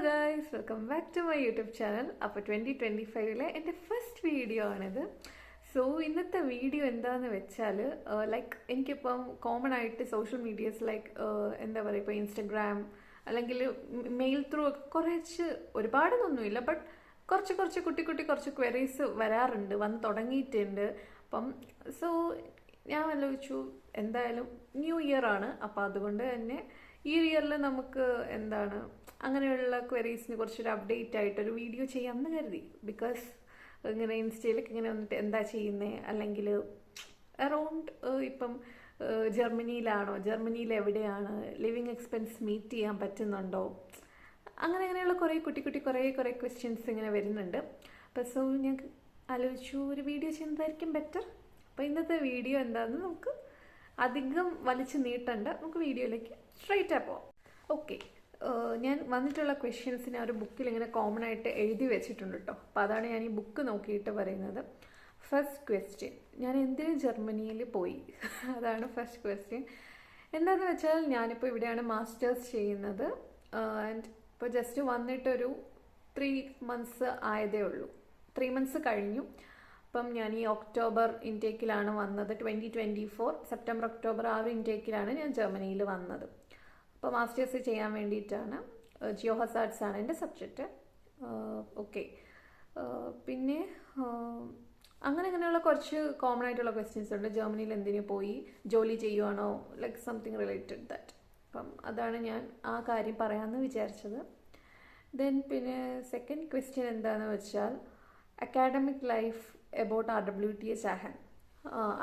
Guys, welcome back to my YouTube channel. അപ്പോൾ 2025 എൻ്റെ first video ആണിത്. സോ ഇന്നത്തെ വീഡിയോ എന്താണെന്ന് വെച്ചാൽ ലൈക്ക് എനിക്കിപ്പം കോമൺ ആയിട്ട് സോഷ്യൽ മീഡിയസ് ലൈക്ക് എന്താ പറയുക, ഇപ്പോൾ ഇൻസ്റ്റഗ്രാം അല്ലെങ്കിൽ മെയിൽ ത്രൂ ഒക്കെ കുറച്ച് ഒരുപാടൊന്നുമില്ല, ബട്ട് കുറച്ച് കുറച്ച് ക്വയറീസ് വന്ന് തുടങ്ങിയിട്ടുണ്ട്. അപ്പം സോ ഞാൻ ആലോചിച്ചു എന്തായാലും ന്യൂ ഇയർ ആണ്, അപ്പോൾ അതുകൊണ്ട് തന്നെ ഈ ഇയറിൽ നമുക്ക് എന്താണ് അങ്ങനെയുള്ള ക്വയറീസിന് കുറച്ചൊരു അപ്ഡേറ്റ് ആയിട്ടൊരു വീഡിയോ ചെയ്യാമെന്ന് കരുതി. ബിക്കോസ് ഇങ്ങനെ ഇൻസ്റ്റയിലൊക്കെ ഇങ്ങനെ വന്നിട്ട് എന്താ ചെയ്യുന്നത്, അല്ലെങ്കിൽ അറൗണ്ട് ഇപ്പം ജർമ്മനിയിൽ എവിടെയാണ്, ലിവിങ് എക്സ്പെൻസ് മീറ്റ് ചെയ്യാൻ പറ്റുന്നുണ്ടോ, അങ്ങനെയുള്ള കുറേ ക്വസ്റ്റ്യൻസ് ഇങ്ങനെ വരുന്നുണ്ട്. അപ്പോൾ സോ ഞാൻ ആലോചിച്ചു ഒരു വീഡിയോ ചെയ്യുന്നതായിരിക്കും ബെറ്റർ. അപ്പോൾ ഇന്നത്തെ വീഡിയോ എന്താണെന്ന് നമുക്ക് അധികം വലിച്ചു നീട്ടണ്ട, നമുക്ക് വീഡിയോയിലേക്ക് സ്ട്രൈറ്റായി പോവാം. ഓക്കെ, ഞാൻ വന്നിട്ടുള്ള ക്വസ്റ്റ്യൻസിനെ ഒരു ബുക്കിൽ ഇങ്ങനെ കോമൺ ആയിട്ട് എഴുതി വെച്ചിട്ടുണ്ട് കേട്ടോ. അപ്പോൾ അതാണ് ഞാൻ ഈ ബുക്ക് നോക്കിയിട്ട് പറയുന്നത്. ഫസ്റ്റ് ക്വസ്റ്റ്യൻ, ഞാൻ എന്തിന് ജർമ്മനിയിൽ പോയി? അതാണ് ഫസ്റ്റ് ക്വസ്റ്റ്യൻ. എന്താണെന്ന് വെച്ചാൽ ഞാനിപ്പോൾ ഇവിടെയാണ് മാസ്റ്റേഴ്സ് ചെയ്യുന്നത്. ആൻഡ് ഇപ്പോൾ ജസ്റ്റ് വന്നിട്ടൊരു 3 months ആയതേ ഉള്ളൂ. 3 months കഴിഞ്ഞു. അപ്പം ഞാൻ ഈ ഒക്ടോബർ ഇൻടേക്കിലാണ് വന്നത്. 2024 സെപ്റ്റംബർ ഒക്ടോബർ ആ ഒരു ഇൻടേക്കിലാണ് ഞാൻ ജർമ്മനിയിൽ വന്നത്. അപ്പോൾ മാസ്റ്റേഴ്സ് ചെയ്യാൻ വേണ്ടിയിട്ടാണ്. ജിയോ ഹസാർഡ്സ് ആണ് എൻ്റെ സബ്ജക്റ്റ്. ഓക്കെ, പിന്നെ അങ്ങനെയുള്ള കുറച്ച് കോമൺ ആയിട്ടുള്ള ക്വസ്റ്റ്യൻസ് ഉണ്ട്. ജർമ്മനിയിൽ എന്തിനു പോയി, ജോലി ചെയ്യുവാണോ, ലൈക്ക് സംതിങ് റിലേറ്റഡ് ദാറ്റ്. അപ്പം അതാണ് ഞാൻ ആ കാര്യം പറയാമെന്ന് വിചാരിച്ചത്. ദെൻ പിന്നെ സെക്കൻഡ് ക്വസ്റ്റ്യൻ എന്താണെന്ന് വെച്ചാൽ academic life about RWTH ആഹൻ.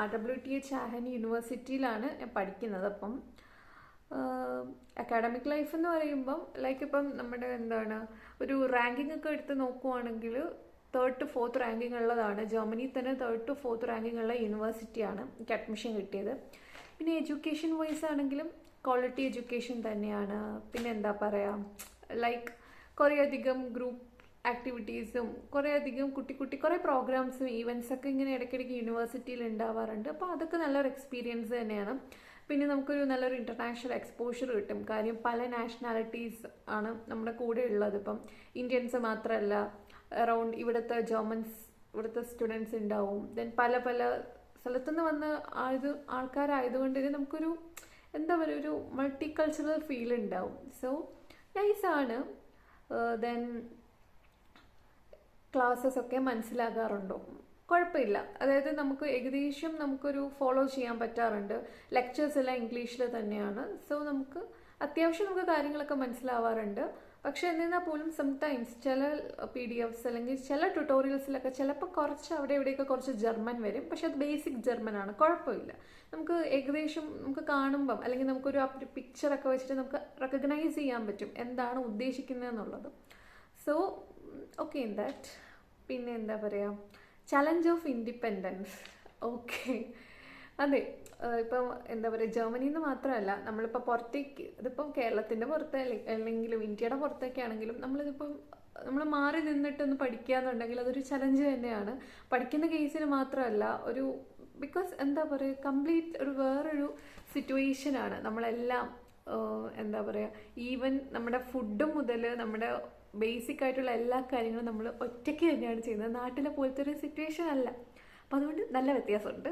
RWTH ആഹൻ യൂണിവേഴ്സിറ്റിയിലാണ് ഞാൻ പഠിക്കുന്നത്. അപ്പം അക്കാഡമിക് ലൈഫ് എന്ന് പറയുമ്പം ലൈക്ക് ഇപ്പം നമ്മുടെ എന്താണ് ഒരു റാങ്കിങ് ഒക്കെ എടുത്ത് നോക്കുവാണെങ്കിൽ 3rd to 4th റാങ്കിങ് ഉള്ളതാണ്. ജർമ്മനിയിൽ തന്നെ 3rd to 4th റാങ്കിങ് ഉള്ള യൂണിവേഴ്സിറ്റിയാണ് എനിക്ക് അഡ്മിഷൻ കിട്ടിയത്. പിന്നെ എഡ്യൂക്കേഷൻ വൈസ് ആണെങ്കിലും ക്വാളിറ്റി എഡ്യൂക്കേഷൻ തന്നെയാണ്. പിന്നെ എന്താ പറയുക, ലൈക്ക് കുറേയധികം ഗ്രൂപ്പ് ആക്ടിവിറ്റീസും കുറേയധികം കുറേ പ്രോഗ്രാംസും ഈവൻറ്റ്സ് ഒക്കെ ഇങ്ങനെ ഇടയ്ക്കിടയ്ക്ക് യൂണിവേഴ്സിറ്റിയിൽ ഉണ്ടാവാറുണ്ട്. അപ്പോൾ അതൊക്കെ നല്ലൊരു എക്സ്പീരിയൻസ് തന്നെയാണ്. പിന്നെ നമുക്കൊരു നല്ലൊരു ഇൻ്റർനാഷണൽ എക്സ്പോഷർ കിട്ടും. കാര്യം പല നാഷണാലിറ്റീസ് ആണ് നമ്മുടെ കൂടെ ഉള്ളത്. ഇപ്പം ഇന്ത്യൻസ് മാത്രമല്ല, അറൗണ്ട് ഇവിടുത്തെ സ്റ്റുഡൻസ് ഉണ്ടാവും. ദെൻ പല സ്ഥലത്തുനിന്ന് വന്ന ആൾക്കാരായതുകൊണ്ട് തന്നെ നമുക്കൊരു എന്താ പറയുക, ഒരു മൾട്ടി കൾച്ചറൽ ഫീൽ ഉണ്ടാവും. സോ നൈസാണ്. ദെൻ ക്ലാസ്സസ് ഒക്കെ മനസ്സിലാകാറുണ്ടോ? കുഴപ്പമില്ല. അതായത് നമുക്ക് ഏകദേശം നമുക്കൊരു ഫോളോ ചെയ്യാൻ പറ്റാറുണ്ട്. ലെക്ചേഴ്സ് എല്ലാം ഇംഗ്ലീഷിൽ തന്നെയാണ്. സോ നമുക്ക് അത്യാവശ്യം നമുക്ക് കാര്യങ്ങളൊക്കെ മനസ്സിലാവാറുണ്ട്. പക്ഷെ എന്നിരുന്നാൽ പോലും സംടൈംസ് ചില PDFs അല്ലെങ്കിൽ ചില ട്യൂട്ടോറിയൽസിലൊക്കെ ചിലപ്പോൾ കുറച്ച് അവിടെ ഇവിടെയൊക്കെ കുറച്ച് ജർമ്മൻ വരും. പക്ഷെ അത് ബേസിക് ജർമ്മനാണ്, കുഴപ്പമില്ല. നമുക്ക് ഏകദേശം നമുക്ക് കാണുമ്പം അല്ലെങ്കിൽ നമുക്കൊരു പിക്ചറൊക്കെ വെച്ചിട്ട് നമുക്ക് റെക്കഗ്നൈസ് ചെയ്യാൻ പറ്റും എന്താണ് ഉദ്ദേശിക്കുന്നതെന്നുള്ളത്. So okay in that. പിന്നെ എന്താ പറയുക, ചലഞ്ച് ഓഫ് ഇൻഡിപെൻഡൻസ്. ഓക്കെ, അതെ. ഇപ്പം എന്താ പറയുക, ജർമ്മനിയിൽ നിന്ന് മാത്രമല്ല, നമ്മളിപ്പോൾ പുറത്തേക്ക്, ഇതിപ്പം കേരളത്തിൻ്റെ പുറത്ത് അല്ലെങ്കിലും ഇന്ത്യയുടെ പുറത്തൊക്കെ ആണെങ്കിലും നമ്മൾ മാറി നിന്നിട്ടൊന്ന് പഠിക്കുക എന്നുണ്ടെങ്കിൽ അതൊരു ചലഞ്ച് തന്നെയാണ്. പഠിക്കുന്ന കേസിന് മാത്രമല്ല, ഒരു ബിക്കോസ് എന്താ പറയുക, കംപ്ലീറ്റ് ഒരു വേറൊരു സിറ്റുവേഷനാണ്. നമ്മളെല്ലാം എന്താ പറയുക, ഈവൻ നമ്മുടെ ഫുഡ് മുതൽ നമ്മുടെ ബേസിക് ആയിട്ടുള്ള എല്ലാ കാര്യങ്ങളും നമ്മൾ ഒറ്റയ്ക്ക് തന്നെയാണ് ചെയ്യുന്നത്. നാട്ടിലെ പോലത്തെ ഒരു സിറ്റുവേഷൻ അല്ല. അപ്പം അതുകൊണ്ട് നല്ല വ്യത്യാസമുണ്ട്.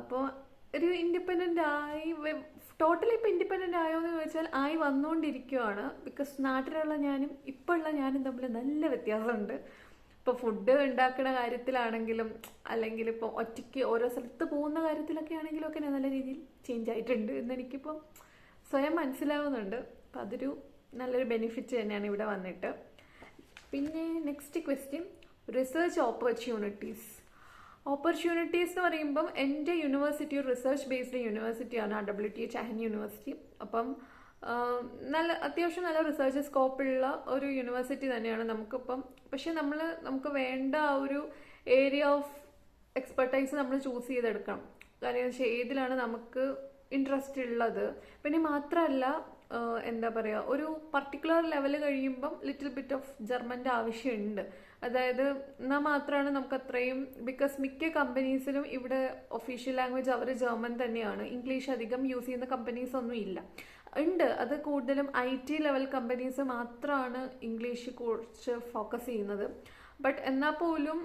അപ്പോൾ ഒരു ഇൻഡിപെൻഡൻ്റ് ആയി ടോട്ടലി ഇപ്പോൾ ഇൻഡിപെൻഡൻ്റ് ആയോ എന്ന് ചോദിച്ചാൽ ആയി വന്നുകൊണ്ടിരിക്കുകയാണ്. ബിക്കോസ് നാട്ടിലുള്ള ഞാനും ഇപ്പോൾ ഉള്ള ഞാനും തമ്മിൽ നല്ല വ്യത്യാസമുണ്ട്. ഇപ്പോൾ ഫുഡ് ഉണ്ടാക്കുന്ന കാര്യത്തിലാണെങ്കിലും അല്ലെങ്കിൽ ഇപ്പോൾ ഒറ്റയ്ക്ക് ഓരോ സ്ഥലത്ത് പോകുന്ന കാര്യത്തിലൊക്കെ ആണെങ്കിലും ഒക്കെ നല്ല രീതിയിൽ ചേഞ്ച് ആയിട്ടുണ്ട് എന്നെനിക്കിപ്പം സ്വയം മനസ്സിലാവുന്നുണ്ട്. അപ്പം അതൊരു നല്ലൊരു ബെനിഫിറ്റ് തന്നെയാണ് ഇവിടെ വന്നിട്ട്. പിന്നെ നെക്സ്റ്റ് ക്വസ്റ്റ്യൻ, റിസർച്ച് ഓപ്പർച്യൂണിറ്റീസ് എന്ന് പറയുമ്പം എൻ്റെ യൂണിവേഴ്സിറ്റി ഒരു റിസർച്ച് ബേസ്ഡ് യൂണിവേഴ്സിറ്റിയാണ് RWTH ആഹൻ യൂണിവേഴ്സിറ്റി. അപ്പം അത്യാവശ്യം നല്ല റിസർച്ച് സ്കോപ്പുള്ള ഒരു യൂണിവേഴ്സിറ്റി തന്നെയാണ് നമുക്കിപ്പം. പക്ഷെ നമുക്ക് വേണ്ട ആ ഒരു ഏരിയ ഓഫ് എക്സ്പെർട്ടൈസ് നമ്മൾ ചൂസ് ചെയ്തെടുക്കണം. കാരണം വെച്ചാൽ ഏതിലാണ് നമുക്ക് ഇൻട്രസ്റ്റ് ഉള്ളത്. പിന്നെ മാത്രമല്ല എന്താ പറയുക, ഒരു പർട്ടിക്കുലർ ലെവൽ കഴിയുമ്പം ലിറ്റിൽ ബിറ്റ് ഓഫ് ജർമ്മൻ്റെ ആവശ്യമുണ്ട്. അതായത് എന്നാൽ മാത്രമാണ് നമുക്ക് അത്രയും, ബിക്കോസ് മിക്ക കമ്പനീസിലും ഇവിടെ ഒഫീഷ്യൽ ലാംഗ്വേജ് അവർ ജർമ്മൻ തന്നെയാണ്. ഇംഗ്ലീഷ് അധികം യൂസ് ചെയ്യുന്ന കമ്പനീസ് ഒന്നും ഇല്ല. ഉണ്ട്. അത് കൂടുതലും IT ലെവൽ കമ്പനീസ് മാത്രമാണ് ഇംഗ്ലീഷ് കുറിച്ച് ഫോക്കസ് ചെയ്യുന്നത്. ബട്ട് എന്നാൽ പോലും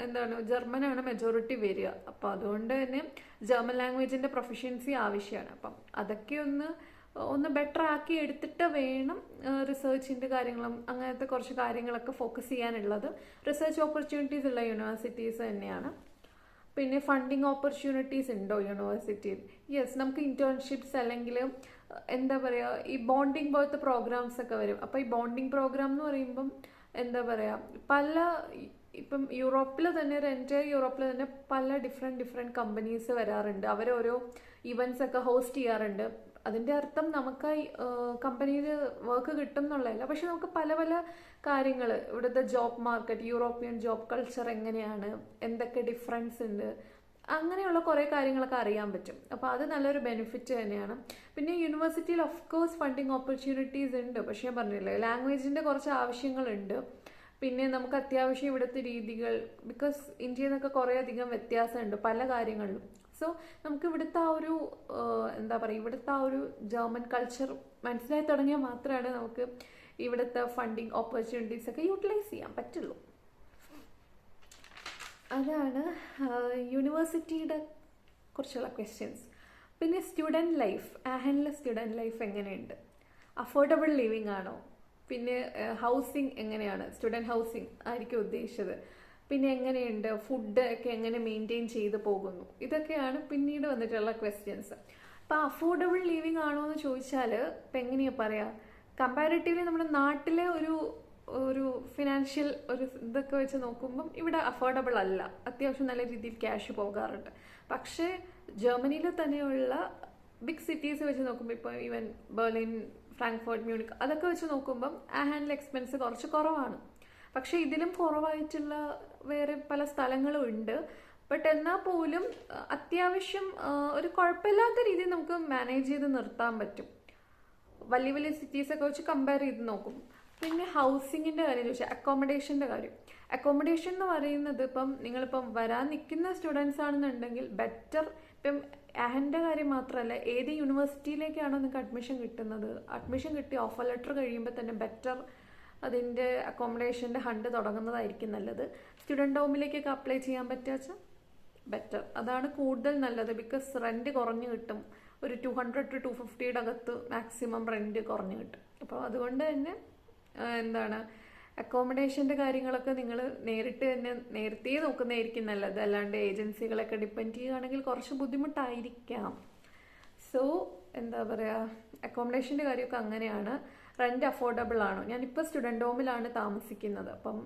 എന്താണ്, ജർമ്മനാണ് മെജോറിറ്റി വരിക. അപ്പോൾ അതുകൊണ്ട് തന്നെ ജർമ്മൻ ലാംഗ്വേജിൻ്റെ പ്രൊഫഷ്യൻസി ആവശ്യമാണ്. അപ്പം അതൊക്കെ ഒന്ന് ബെറ്റർ ആക്കി എടുത്തിട്ട് വേണം റിസർച്ചിൻ്റെ കാര്യങ്ങളും അങ്ങനത്തെ കുറച്ച് കാര്യങ്ങളൊക്കെ ഫോക്കസ് ചെയ്യാനുള്ളത്. റിസർച്ച് ഓപ്പർച്യൂണിറ്റീസ് ഉള്ള യൂണിവേഴ്സിറ്റീസ് തന്നെയാണ്. പിന്നെ ഫണ്ടിങ് ഓപ്പർച്യൂണിറ്റീസ് ഉണ്ടോ യൂണിവേഴ്സിറ്റിയിൽ? യെസ്, നമുക്ക് ഇന്റേൺഷിപ്സ് അല്ലെങ്കിൽ എന്താ പറയുക, ഈ ബോണ്ടിങ് പോലത്തെ പ്രോഗ്രാംസ് ഒക്കെ വരും. അപ്പോൾ ഈ ബോണ്ടിങ് പ്രോഗ്രാം എന്ന് പറയുമ്പം എന്താ പറയുക, ഇപ്പം യൂറോപ്പിൽ തന്നെ, ഒരു എൻറ്റയർ യൂറോപ്പിൽ തന്നെ പല ഡിഫറെൻറ്റ് കമ്പനീസ് വരാറുണ്ട്. അവരോരോ ഇവൻറ്റ്സ് ഒക്കെ ഹോസ്റ്റ് ചെയ്യാറുണ്ട്. അതിൻ്റെ അർത്ഥം നമുക്ക് കമ്പനിയിൽ വർക്ക് കിട്ടും എന്നുള്ളതല്ല, പക്ഷെ നമുക്ക് പല പല കാര്യങ്ങൾ, ഇവിടുത്തെ job market, European job culture എങ്ങനെയാണ്, എന്തൊക്കെ ഡിഫറൻസ് ഉണ്ട്, അങ്ങനെയുള്ള കുറേ കാര്യങ്ങളൊക്കെ അറിയാൻ പറ്റും. അപ്പോൾ അത് നല്ലൊരു ബെനിഫിറ്റ് തന്നെയാണ്. പിന്നെ യൂണിവേഴ്സിറ്റിയിൽ ഓഫ് കോഴ്സ് ഫണ്ടിങ് ഓപ്പർച്യൂണിറ്റീസ് ഉണ്ട്. പക്ഷേ ഞാൻ പറഞ്ഞില്ലേ, ലാംഗ്വേജിൻ്റെ കുറച്ച് ആവശ്യങ്ങളുണ്ട്. പിന്നെ നമുക്ക് അത്യാവശ്യം ഇവിടുത്തെ രീതികൾ, ബിക്കോസ് ഇന്ത്യയിൽ നിന്നൊക്കെ കുറേ അധികം വ്യത്യാസമുണ്ട് പല കാര്യങ്ങളിലും. സോ നമുക്ക് ഇവിടുത്തെ ആ ഒരു എന്താ പറയുക, ഇവിടുത്തെ ആ ഒരു ജർമ്മൻ കൾച്ചർ മനസ്സിലായി തുടങ്ങിയാൽ മാത്രമാണ് നമുക്ക് ഇവിടുത്തെ ഫണ്ടിങ് ഓപ്പർച്യൂണിറ്റീസ് ഒക്കെ യൂട്ടിലൈസ് ചെയ്യാൻ പറ്റുള്ളൂ. അതാണ് യൂണിവേഴ്സിറ്റിയുടെ കുറിച്ചുള്ള ക്വസ്റ്റ്യൻസ്. പിന്നെ സ്റ്റുഡൻറ്റ് ലൈഫ്, ആഹനിലെ സ്റ്റുഡൻറ്റ് ലൈഫ് എങ്ങനെയുണ്ട്? അഫോർഡബിൾ ലിവിങ് ആണോ? പിന്നെ ഹൗസിങ് എങ്ങനെയാണ്? സ്റ്റുഡൻറ്റ് ഹൗസിങ് ആയിരിക്കും ഉദ്ദേശിച്ചത്. പിന്നെ എങ്ങനെയുണ്ട്, ഫുഡ് ഒക്കെ എങ്ങനെ മെയിൻറ്റെയിൻ ചെയ്ത് പോകുന്നു? ഇതൊക്കെയാണ് പിന്നീട് വന്നിട്ടുള്ള ക്വസ്റ്റ്യൻസ്. അപ്പോൾ അഫോർഡബിൾ ലിവിങ് ആണോ എന്ന് ചോദിച്ചാൽ ഇപ്പം എങ്ങനെയാണ് പറയുക, കമ്പാരിറ്റീവ്ലി നമ്മുടെ നാട്ടിലെ ഒരു ഫിനാൻഷ്യൽ ഒരു ഇതൊക്കെ വെച്ച് നോക്കുമ്പം ഇവിടെ അഫോർഡബിൾ അല്ല. അത്യാവശ്യം നല്ല രീതിയിൽ ക്യാഷ് പോകാറുണ്ട്. പക്ഷേ ജർമ്മനിയിൽ തന്നെയുള്ള ബിഗ് സിറ്റീസ് വെച്ച് നോക്കുമ്പോൾ, ഇപ്പോൾ ഈവൻ ബെർലിൻ, ഫ്രാങ്ക്ഫർട്ട്, മ്യൂണിക്, അതൊക്കെ വെച്ച് നോക്കുമ്പം ആഹാനിൽ എക്സ്പെൻസ് കുറച്ച് കുറവാണ്. പക്ഷേ ഇതിലും കുറവായിട്ടുള്ള വേറെ പല സ്ഥലങ്ങളും ഉണ്ട്. ബട്ട് എന്നാൽ പോലും അത്യാവശ്യം ഒരു കുഴപ്പമില്ലാത്ത രീതിയിൽ നമുക്ക് മാനേജ് ചെയ്ത് നിർത്താൻ പറ്റും വലിയ വലിയ സിറ്റീസൊക്കെ വെച്ച് കമ്പയർ ചെയ്ത് നോക്കും. പിന്നെ ഹൗസിങ്ങിൻ്റെ കാര്യം ചോദിച്ചാൽ അക്കോമഡേഷൻ്റെ കാര്യം. അക്കോമഡേഷൻ എന്ന് പറയുന്നത് ഇപ്പം നിങ്ങളിപ്പം വരാൻ നിൽക്കുന്ന സ്റ്റുഡൻസ് ആണെന്നുണ്ടെങ്കിൽ ബെറ്റർ, ഇപ്പം ആഹൻ്റെ കാര്യം മാത്രമല്ല, ഏത് യൂണിവേഴ്സിറ്റിയിലേക്കാണോ നിങ്ങൾക്ക് അഡ്മിഷൻ കിട്ടുന്നത്, അഡ്മിഷൻ കിട്ടി ഓഫർ ലെറ്റർ കഴിയുമ്പോൾ തന്നെ ബെറ്റർ അതിൻ്റെ അക്കോമഡേഷൻ്റെ ഹണ്ട് തുടങ്ങുന്നതായിരിക്കും നല്ലത്. സ്റ്റുഡൻറ്റ് ഹോമിലേക്കൊക്കെ അപ്ലൈ ചെയ്യാൻ പറ്റുക ബെറ്റർ, അതാണ് കൂടുതൽ നല്ലത്. ബിക്കോസ് റെൻറ്റ് കുറഞ്ഞ് കിട്ടും. ഒരു 200 to 250 അകത്ത് മാക്സിമം റെൻറ്റ് കുറഞ്ഞ് കിട്ടും. അപ്പോൾ അതുകൊണ്ട് തന്നെ എന്താണ്, അക്കോമഡേഷൻ്റെ കാര്യങ്ങളൊക്കെ നിങ്ങൾ നേരിട്ട് തന്നെ നേരത്തെ നോക്കുന്നതായിരിക്കും നല്ലത്. അല്ലാണ്ട് ഏജൻസികളൊക്കെ ഡിപ്പെൻഡ് ചെയ്യുകയാണെങ്കിൽ കുറച്ച് ബുദ്ധിമുട്ടായിരിക്കാം. സോ എന്താ പറയുക, അക്കോമഡേഷൻ്റെ കാര്യമൊക്കെ അങ്ങനെയാണ്. റെൻറ്റ് അഫോർഡബിൾ ആണോ? ഞാനിപ്പോൾ സ്റ്റുഡൻറ്റ് ഹോമിലാണ് താമസിക്കുന്നത്. അപ്പം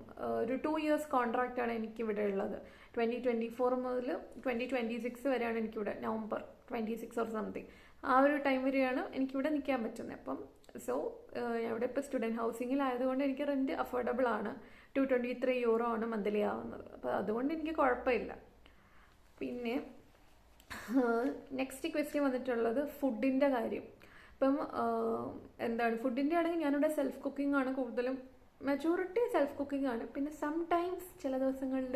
ഒരു 2 years കോൺട്രാക്റ്റാണ് എനിക്കിവിടെ ഉള്ളത്. 2024 മുതൽ 2026 വരെയാണ് എനിക്കിവിടെ, November 26 ഓർ സംതിങ്, ആ ഒരു ടൈം വരെയാണ് എനിക്കിവിടെ നിൽക്കാൻ പറ്റുന്നത്. അപ്പം സോ ഇവിടെ ഇപ്പോൾ സ്റ്റുഡൻറ്റ് ഹൗസിങ്ങിലായതുകൊണ്ട് എനിക്ക് റെൻറ്റ് അഫോർഡബിൾ ആണ്. 223 euro ആണ് മന്ത്ലി ആവുന്നത്. അപ്പോൾ അതുകൊണ്ട് എനിക്ക് കുഴപ്പമില്ല. പിന്നെ നെക്സ്റ്റ് ക്വസ്റ്റ്യൻ വന്നിട്ടുള്ളത് ഫുഡിൻ്റെ കാര്യം. ഇപ്പം എന്താണ്, ഫുഡിൻ്റെ ആണെങ്കിൽ ഞാനിവിടെ സെൽഫ് കുക്കിംഗ് ആണ് കൂടുതലും, മെജോറിറ്റി സെൽഫ് കുക്കിംഗ് ആണ്. പിന്നെ സംടൈംസ് ചില ദിവസങ്ങളിൽ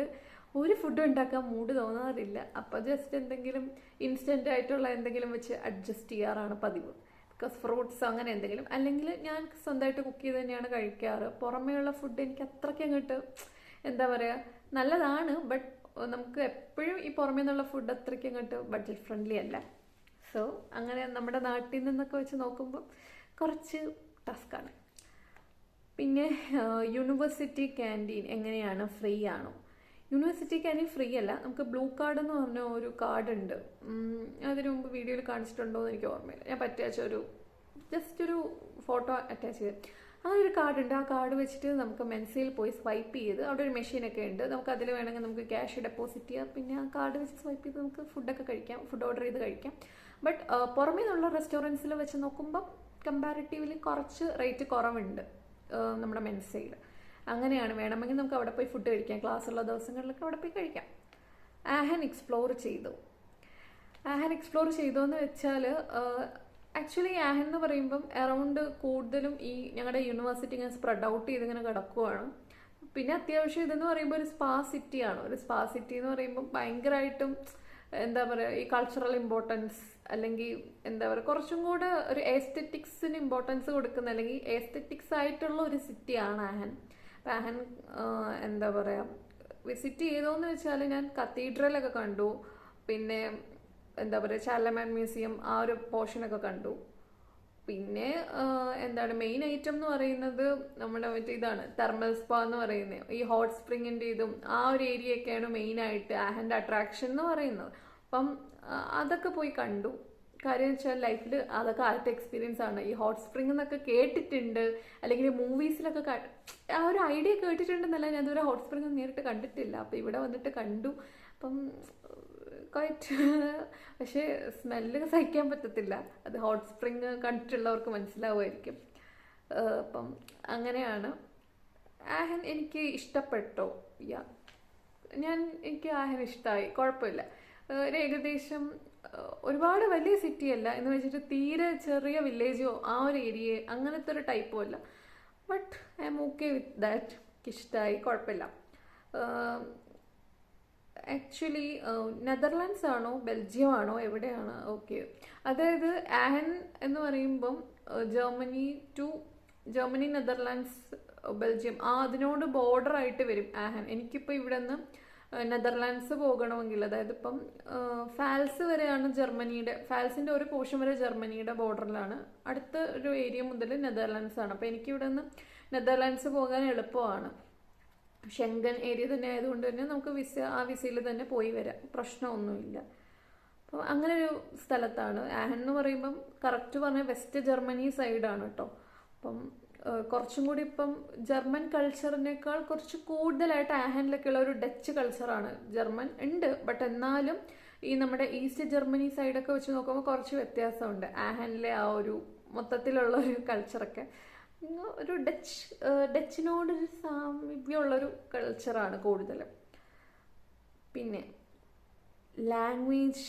ഒരു ഫുഡ് ഉണ്ടാക്കാൻ മൂഡ് തോന്നാറില്ല. അപ്പോൾ ജസ്റ്റ് എന്തെങ്കിലും ഇൻസ്റ്റൻ്റ് ആയിട്ടുള്ള എന്തെങ്കിലും വെച്ച് അഡ്ജസ്റ്റ് ചെയ്യാറാണ് പതിവ്. ബിക്കോസ് ഫ്രൂട്ട്സ് അങ്ങനെ എന്തെങ്കിലും, അല്ലെങ്കിൽ ഞാൻ സ്വന്തമായിട്ട് കുക്ക് ചെയ്ത് തന്നെയാണ് കഴിക്കാറ്. പുറമേയുള്ള ഫുഡ് എനിക്ക് അത്രയ്ക്ക് അങ്ങോട്ട് എന്താ പറയുക, നല്ലതാണ്, ബട്ട് നമുക്ക് എപ്പോഴും ഈ പുറമേ നിന്നുള്ള ഫുഡ് അത്രയ്ക്ക് അങ്ങോട്ട് ബഡ്ജറ്റ് ഫ്രണ്ട്ലി അല്ല. സോ അങ്ങനെ നമ്മുടെ നാട്ടിൽ നിന്നൊക്കെ വെച്ച് നോക്കുമ്പോൾ കുറച്ച് ടഫാണ്. പിന്നെ യൂണിവേഴ്സിറ്റി ക്യാൻറ്റീൻ എങ്ങനെയാണ്, ഫ്രീ ആണോ? യൂണിവേഴ്സിറ്റി ക്യാൻറ്റീൻ ഫ്രീ അല്ല. നമുക്ക് ബ്ലൂ കാർഡ് എന്ന് പറഞ്ഞ ഒരു കാർഡുണ്ട്. അതിനു മുമ്പ് വീഡിയോയിൽ കാണിച്ചിട്ടുണ്ടോ എന്ന് എനിക്ക് ഓർമ്മയില്ല. ഞാൻ ജസ്റ്റ് ഒരു ഫോട്ടോ അറ്റാച്ച് ചെയ്ത് ആ ഒരു കാർഡുണ്ട്. ആ കാർഡ് വെച്ചിട്ട് നമുക്ക് മെൻസയിൽ പോയി സ്വൈപ്പ് ചെയ്ത്, അവിടെ ഒരു മെഷീനൊക്കെ ഉണ്ട്, നമുക്ക് അതിൽ വേണമെങ്കിൽ നമുക്ക് ക്യാഷ് ഡെപ്പോസിറ്റ് ചെയ്യാം. പിന്നെ ആ കാർഡ് വെച്ച് സ്വൈപ്പ് ചെയ്ത് നമുക്ക് ഫുഡൊക്കെ കഴിക്കാം, ഫുഡ് ഓർഡർ ചെയ്ത് കഴിക്കാം. ബട്ട് പുറമേ നിന്നുള്ള റെസ്റ്റോറൻറ്റ്സിൽ വെച്ച് നോക്കുമ്പോൾ കമ്പാരിറ്റീവ്ലി കുറച്ച് റേറ്റ് കുറവുണ്ട് നമ്മുടെ മെൻസയിൽ. അങ്ങനെയാണ്, വേണമെങ്കിൽ നമുക്ക് അവിടെ പോയി ഫുഡ് കഴിക്കാം. ക്ലാസ്സുള്ള ദിവസങ്ങളിലൊക്കെ അവിടെ പോയി കഴിക്കാം. ആഹൻ എക്സ്പ്ലോർ ചെയ്തു എന്ന് വെച്ചാൽ ആക്ച്വലി ആഹൻ എന്ന് പറയുമ്പം അറൗണ്ട് കൂടുതലും ഈ ഞങ്ങളുടെ യൂണിവേഴ്സിറ്റി ഇങ്ങനെ സ്പ്രെഡ് ഔട്ട് ചെയ്ത് ഇങ്ങനെ കിടക്കുവാണ്. പിന്നെ അത്യാവശ്യം ഇതെന്ന് പറയുമ്പോൾ ഒരു സ്പാ സിറ്റിയാണ്. ഒരു സ്പാ സിറ്റി എന്ന് പറയുമ്പോൾ ഭയങ്കരമായിട്ടും എന്താ പറയുക, ഈ കൾച്ചറൽ ഇമ്പോർട്ടൻസ് അല്ലെങ്കിൽ എന്താ പറയുക കുറച്ചും കൂടെ ഒരു എസ്തെറ്റിക്സിന് ഇമ്പോർട്ടൻസ് കൊടുക്കുന്ന അല്ലെങ്കിൽ എസ്തെറ്റിക്സ് ആയിട്ടുള്ള ഒരു സിറ്റിയാണ് ആഹൻ. അപ്പം ആഹൻ എന്താ പറയുക വിസിറ്റ് ചെയ്തോന്ന് വെച്ചാൽ ഞാൻ കത്തീഡ്രലൊക്കെ കണ്ടു, പിന്നെ എന്താ പറയുക ചാർലമാൻ മ്യൂസിയം ആ ഒരു പോർഷനൊക്കെ കണ്ടു. പിന്നെ എന്താണ് മെയിൻ ഐറ്റം എന്ന് പറയുന്നത് നമ്മുടെ മറ്റേ ഇതാണ് തെർമൽ സ്പാ എന്ന് പറയുന്നത്. ഈ ഹോട്ട് സ്പ്രിങ്ങിൻ്റെ ഇതും ആ ഒരു ഏരിയ ഒക്കെയാണ് മെയിനായിട്ട് ആഹൻ്റെ അട്രാക്ഷൻ എന്ന് പറയുന്നത്. അപ്പം അതൊക്കെ പോയി കണ്ടു. കാര്യം വെച്ചാൽ ലൈഫിൽ അതൊക്കെ ആദ്യത്തെ എക്സ്പീരിയൻസ് ആണ്. ഈ ഹോട്ട് സ്പ്രിംഗ് എന്നൊക്കെ കേട്ടിട്ടുണ്ട്, അല്ലെങ്കിൽ മൂവീസിലൊക്കെ ആ ഒരു ഐഡിയ കേട്ടിട്ടുണ്ടെന്നല്ല, ഞാൻ ഇതുവരെ ഹോട്ട് സ്പ്രിംഗ് ഒന്നും നേരിട്ട് കണ്ടിട്ടില്ല. അപ്പം ഇവിടെ വന്നിട്ട് കണ്ടു. അപ്പം ക്വൈറ്റ് പക്ഷേ സ്മെല്ല് സഹിക്കാൻ പറ്റത്തില്ല. അത് ഹോട്ട് സ്പ്രിങ് കണ്ടിട്ടുള്ളവർക്ക് മനസ്സിലാവുമായിരിക്കും. അപ്പം അങ്ങനെയാണ്. ആഹൻ എനിക്ക് ഇഷ്ടപ്പെട്ടോ? എനിക്ക് ആഹൻ ഇഷ്ടമായി, കുഴപ്പമില്ല. ഒരു ഏകദേശം ഒരുപാട് വലിയ സിറ്റി അല്ല എന്ന് വെച്ചിട്ട് തീരെ ചെറിയ വില്ലേജോ ആ ഒരു ഏരിയ അങ്ങനത്തെ ഒരു ടൈപ്പോ അല്ല. But I M okay with that. ഇഷ്ടമായി, കുഴപ്പമില്ല. ആക്ച്വലി നെതർലാൻഡ്സ് ആണോ ബെൽജിയം ആണോ എവിടെയാണ്? ഓക്കെ, അതായത് ആഹൻ എന്ന് പറയുമ്പം ജർമ്മനി നെതർലാൻഡ്സ് ബെൽജിയം അതിനോട് ബോർഡർ ആയിട്ട് വരും ആഹൻ. എനിക്കിപ്പോൾ ഇവിടെ നിന്ന് നെതർലാൻഡ്സ് പോകണമെങ്കിൽ, അതായത് ഇപ്പം ഫാൽസ് വരെയാണ് ജർമ്മനിയുടെ, ഫാൽസിൻ്റെ ഒരു പോർഷൻ വരെ ജർമ്മനിയുടെ ബോർഡറിലാണ്, അടുത്ത ഒരു ഏരിയ മുതൽ നെതർലാൻഡ്സ് ആണ്. അപ്പോൾ എനിക്കിവിടെ നിന്ന് നെതർലാൻഡ്സ് പോകാൻ എളുപ്പമാണ്. ഷെങ്കൻ ഏരിയ തന്നെ ആയതുകൊണ്ട് തന്നെ നമുക്ക് ആ വിസയിൽ തന്നെ പോയി വരാം, പ്രശ്നമൊന്നുമില്ല. അപ്പോൾ അങ്ങനെ ഒരു സ്ഥലത്താണ് ആഹൻ എന്ന് പറയുമ്പം. കറക്റ്റ് പറഞ്ഞാൽ വെസ്റ്റ് ജർമ്മനി സൈഡാണ് കേട്ടോ. അപ്പം കുറച്ചും കൂടി ഇപ്പം ജർമ്മൻ കൾച്ചറിനേക്കാൾ കുറച്ച് കൂടുതലായിട്ട് ആഹനിലൊക്കെയുള്ള ഒരു ഡച്ച് കൾച്ചറാണ്. ജർമ്മൻ ഉണ്ട്, ബട്ട് എന്നാലും ഈ നമ്മുടെ ഈസ്റ്റ് ജർമ്മനി സൈഡൊക്കെ വെച്ച് നോക്കുമ്പോൾ കുറച്ച് വ്യത്യാസമുണ്ട് ആഹനിലെ ആ ഒരു മൊത്തത്തിലുള്ള ഒരു കൾച്ചറൊക്കെ. ഒരു ഡച്ചിനോടൊരു സാമീപ്യമുള്ളൊരു കൾച്ചറാണ് കൂടുതൽ. പിന്നെ ലാംഗ്വേജ്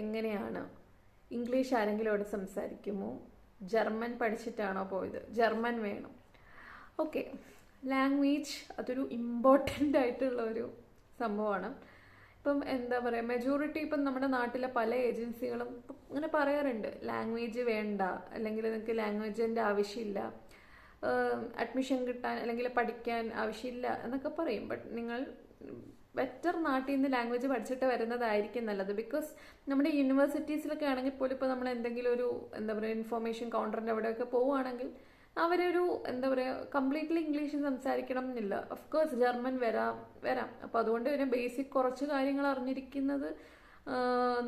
എങ്ങനെയാണ്? ഇംഗ്ലീഷ് ആരെങ്കിലും അവിടെ സംസാരിക്കുമോ? ജർമ്മൻ പഠിച്ചിട്ടാണോ പോയത്? ജർമ്മൻ വേണം. ഓക്കെ, ലാംഗ്വേജ് അതൊരു ഇമ്പോർട്ടൻ്റ് ആയിട്ടുള്ള ഒരു സംഭവമാണ്. ഇപ്പം എന്താ പറയുക, മെജോറിറ്റി ഇപ്പം നമ്മുടെ നാട്ടിലെ പല ഏജൻസികളും ഇങ്ങനെ പറയാറുണ്ട് ലാംഗ്വേജ് വേണ്ട, അല്ലെങ്കിൽ നിങ്ങൾക്ക് ലാംഗ്വേജിൻ്റെ ആവശ്യമില്ല, അഡ്മിഷൻ കിട്ടാൻ അല്ലെങ്കിൽ പഠിക്കാൻ ആവശ്യമില്ല എന്നൊക്കെ പറയും. ബട്ട് നിങ്ങൾ ബെറ്റർ നാട്ടിൽ നിന്ന് ലാംഗ്വേജ് പഠിച്ചിട്ട് വരുന്നതായിരിക്കും നല്ലത്. ബിക്കോസ് നമ്മുടെ യൂണിവേഴ്സിറ്റീസിലൊക്കെ ആണെങ്കിൽ പോലും ഇപ്പോൾ നമ്മൾ എന്തെങ്കിലും ഒരു എന്താ പറയുക ഇൻഫോർമേഷൻ കൗണ്ടറിൻ്റെ അവിടെയൊക്കെ പോവുകയാണെങ്കിൽ അവരൊരു എന്താ പറയുക കംപ്ലീറ്റ്ലി ഇംഗ്ലീഷ് സംസാരിക്കണം എന്നില്ല. ഓഫ്കോഴ്സ് ജർമ്മൻ വരാം. അപ്പോൾ അതുകൊണ്ട് തന്നെ ബേസിക് കുറച്ച് കാര്യങ്ങൾ അറിഞ്ഞിരിക്കുന്നത്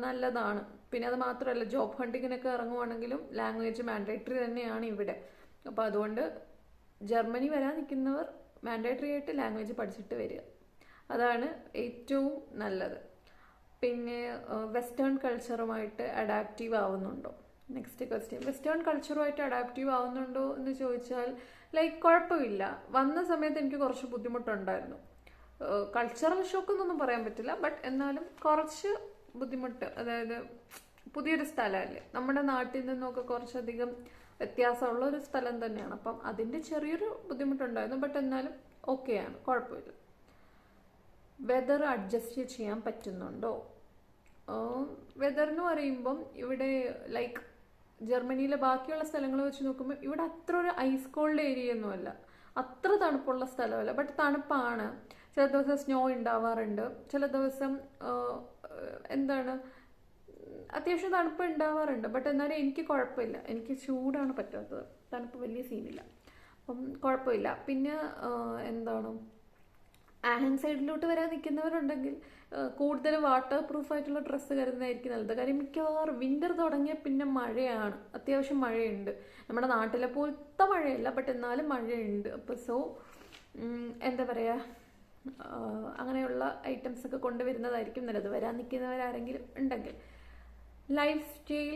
നല്ലതാണ്. പിന്നെ അത് മാത്രമല്ല, ജോബ് ഹണ്ടിങ്ങിനൊക്കെ ഇറങ്ങുവാണെങ്കിലും ലാംഗ്വേജ് മാൻഡേറ്ററി തന്നെയാണ് ഇവിടെ. അപ്പോൾ അതുകൊണ്ട് ജർമ്മനി വരാൻ നിൽക്കുന്നവർ മാൻഡേറ്ററി ആയിട്ട് ലാംഗ്വേജ് പഠിച്ചിട്ട് വരിക, അതാണ് ഏറ്റവും നല്ലത്. പിന്നെ വെസ്റ്റേൺ കൾച്ചറുമായിട്ട് അഡാപ്റ്റീവ് ആവുന്നുണ്ടോ? നെക്സ്റ്റ് ക്വസ്റ്റ്യൻ, വെസ്റ്റേൺ കൾച്ചറുമായിട്ട് അഡാപ്റ്റീവ് ആവുന്നുണ്ടോ എന്ന് ചോദിച്ചാൽ കുഴപ്പമില്ല. വന്ന സമയത്ത് എനിക്ക് കുറച്ച് ബുദ്ധിമുട്ടുണ്ടായിരുന്നു. കൾച്ചറൽ ഷോക്ക് എന്നൊന്നും പറയാൻ പറ്റില്ല, ബട്ട് എന്നാലും കുറച്ച് ബുദ്ധിമുട്ട്. അതായത് പുതിയൊരു സ്ഥലമല്ലേ, നമ്മുടെ നാട്ടിൽ നിന്നൊക്കെ കുറച്ചധികം വ്യത്യാസമുള്ള ഒരു സ്ഥലം തന്നെയാണ്. അപ്പം അതിൻ്റെ ചെറിയൊരു ബുദ്ധിമുട്ടുണ്ടായിരുന്നു, ബട്ട് എന്നാലും ഓക്കെയാണ്, കുഴപ്പമില്ല. വെതർ അഡ്ജസ്റ്റ് ചെയ്യാൻ പറ്റുന്നുണ്ടോ? വെതർ എന്ന് പറയുമ്പം ഇവിടെ ജർമ്മനിയിലെ ബാക്കിയുള്ള സ്ഥലങ്ങൾ വെച്ച് നോക്കുമ്പോൾ ഇവിടെ അത്ര ഒരു ഐസ് കോൾഡ് ഏരിയ ഒന്നുമല്ല, അത്ര തണുപ്പുള്ള സ്ഥലമല്ല, ബട്ട് തണുപ്പാണ്. ചില ദിവസം സ്നോ ഉണ്ടാവാറുണ്ട്, ചില ദിവസം എന്താണ് അത്യാവശ്യം തണുപ്പ് ഉണ്ടാവാറുണ്ട്. ബട്ട് എന്നാലും എനിക്ക് കുഴപ്പമില്ല, എനിക്ക് ചൂടാണ് പറ്റാത്തത്, തണുപ്പ് വലിയ സീനില്ല, അപ്പം കുഴപ്പമില്ല. പിന്നെ എന്താണ് ആഹൻ സൈഡിലോട്ട് വരാൻ നിൽക്കുന്നവരുണ്ടെങ്കിൽ കൂടുതൽ വാട്ടർ പ്രൂഫായിട്ടുള്ള ഡ്രസ്സ് കരുതുന്നതായിരിക്കും നല്ലത്. കാര്യം മിക്കവാറും വിൻ്റർ തുടങ്ങിയ പിന്നെ മഴയാണ്, അത്യാവശ്യം മഴയുണ്ട്. നമ്മുടെ നാട്ടിലെ പോലത്തെ മഴയല്ല, ബട്ട് എന്നാലും മഴയുണ്ട്. അപ്പോൾ എന്താ പറയുക, അങ്ങനെയുള്ള ഐറ്റംസൊക്കെ കൊണ്ടുവരുന്നതായിരിക്കും നല്ലത് വരാൻ നിൽക്കുന്നവരാരെങ്കിലും ഉണ്ടെങ്കിൽ. ലൈഫ് സ്റ്റൈൽ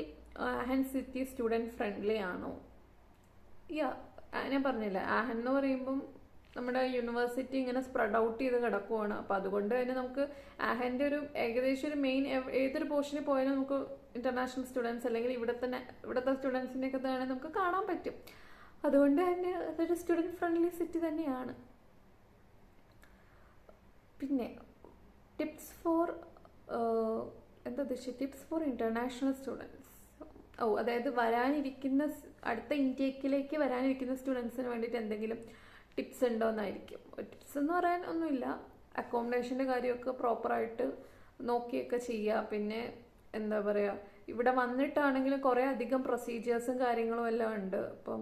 ആഹൻ സിറ്റി സ്റ്റുഡൻറ്റ് ഫ്രണ്ട്ലി ആണോ? ഞാൻ പറഞ്ഞില്ല, ആഹൻ എന്ന് പറയുമ്പം നമ്മുടെ യൂണിവേഴ്സിറ്റി ഇങ്ങനെ സ്പ്രെഡ് ഔട്ട് ചെയ്ത് കിടക്കുവാണ്. അപ്പോൾ അതുകൊണ്ട് തന്നെ നമുക്ക് ആഹൻ്റെ ഒരു ഏകദേശം ഒരു മെയിൻ ഏതൊരു പോർഷനിൽ പോയാലും നമുക്ക് ഇൻ്റർനാഷണൽ സ്റ്റുഡൻസ് അല്ലെങ്കിൽ ഇവിടുത്തെ സ്റ്റുഡൻസിൻ്റെയൊക്കെ തന്നെ നമുക്ക് കാണാൻ പറ്റും. അതുകൊണ്ട് തന്നെ അതൊരു സ്റ്റുഡൻറ്റ് ഫ്രണ്ട്ലി സിറ്റി തന്നെയാണ്. പിന്നെ ടിപ്സ് ഫോർ എന്താ ഉദ്ദേശിച്ചത്? Tips for international students. അതായത് അടുത്ത ഇൻടേക്കിലേക്ക് വരാനിരിക്കുന്ന സ്റ്റുഡൻസിന് വേണ്ടിയിട്ട് എന്തെങ്കിലും ടിപ്സ് ഉണ്ടോയെന്നായിരിക്കും. ടിപ്സ് എന്ന് പറയാൻ ഒന്നുമില്ല. അക്കോമഡേഷൻ്റെ കാര്യമൊക്കെ പ്രോപ്പറായിട്ട് നോക്കിയൊക്കെ ചെയ്യുക. പിന്നെ എന്താ പറയുക, ഇവിടെ വന്നിട്ടാണെങ്കിലും കുറേ അധികം പ്രൊസീജിയേഴ്സും കാര്യങ്ങളും എല്ലാം ഉണ്ട്. ഇപ്പം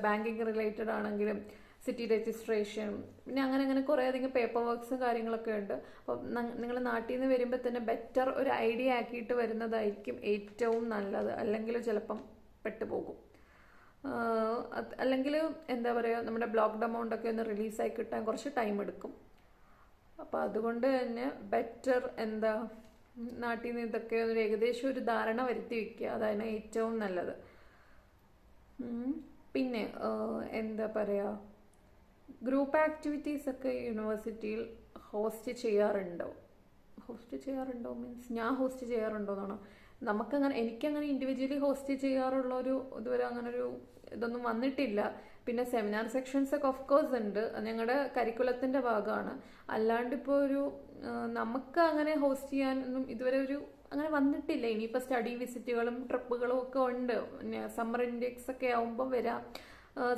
ബാങ്കിങ് റിലേറ്റഡ് ആണെങ്കിലും സിറ്റി രജിസ്ട്രേഷൻ, പിന്നെ അങ്ങനെ കുറേ അധികം പേപ്പർ വർക്ക്സും കാര്യങ്ങളൊക്കെ ഉണ്ട്. അപ്പം നിങ്ങൾ നാട്ടിൽ നിന്ന് വരുമ്പോൾ തന്നെ ബെറ്റർ ഒരു ഐഡിയ ആക്കിയിട്ട് വരുന്നതായിരിക്കും ഏറ്റവും നല്ലത്. അല്ലെങ്കിൽ ചിലപ്പം പെട്ടുപോകും. അല്ലെങ്കിൽ എന്താ പറയുക, നമ്മുടെ ബ്ലോക്ക്ഡ് എമൗണ്ടൊക്കെ ഒന്ന് റിലീസായി കിട്ടാൻ കുറച്ച് ടൈം എടുക്കും. അപ്പോൾ അതുകൊണ്ട് തന്നെ ബെറ്റർ നാട്ടിൽ നിന്ന് ഇതൊക്കെ ഏകദേശം ഒരു ധാരണ വരുത്തി വയ്ക്കുക. അതാണ് ഏറ്റവും നല്ലത്. പിന്നെ എന്താ പറയുക, ഗ്രൂപ്പ് ആക്ടിവിറ്റീസ് ഒക്കെ യൂണിവേഴ്സിറ്റിയിൽ ഹോസ്റ്റ് ചെയ്യാറുണ്ടോ മീൻസ് ഞാൻ ഹോസ്റ്റ് ചെയ്യാറുണ്ടോ എന്നാണോ? എനിക്കങ്ങനെ ഇൻഡിവിജ്വലി ഹോസ്റ്റ് ചെയ്യാറുള്ളൊരു ഇതുവരെ അങ്ങനൊരു ഇതൊന്നും വന്നിട്ടില്ല. പിന്നെ സെമിനാർ സെക്ഷൻസ് ഒക്കെ ഓഫ് കോഴ്സ് ഉണ്ട്, ഞങ്ങളുടെ കരിക്കുലത്തിൻ്റെ ഭാഗമാണ്. അല്ലാണ്ട് ഇപ്പോൾ നമുക്ക് അങ്ങനെ ഹോസ്റ്റ് ചെയ്യാനൊന്നും ഇതുവരെ അങ്ങനെ വന്നിട്ടില്ല. ഇനിയിപ്പോൾ സ്റ്റഡി വിസിറ്റുകളും ട്രിപ്പുകളും ഒക്കെ ഉണ്ട്. പിന്നെ സമ്മർ ഇൻഡെക്സ് ഒക്കെ ആവുമ്പോൾ വരാം.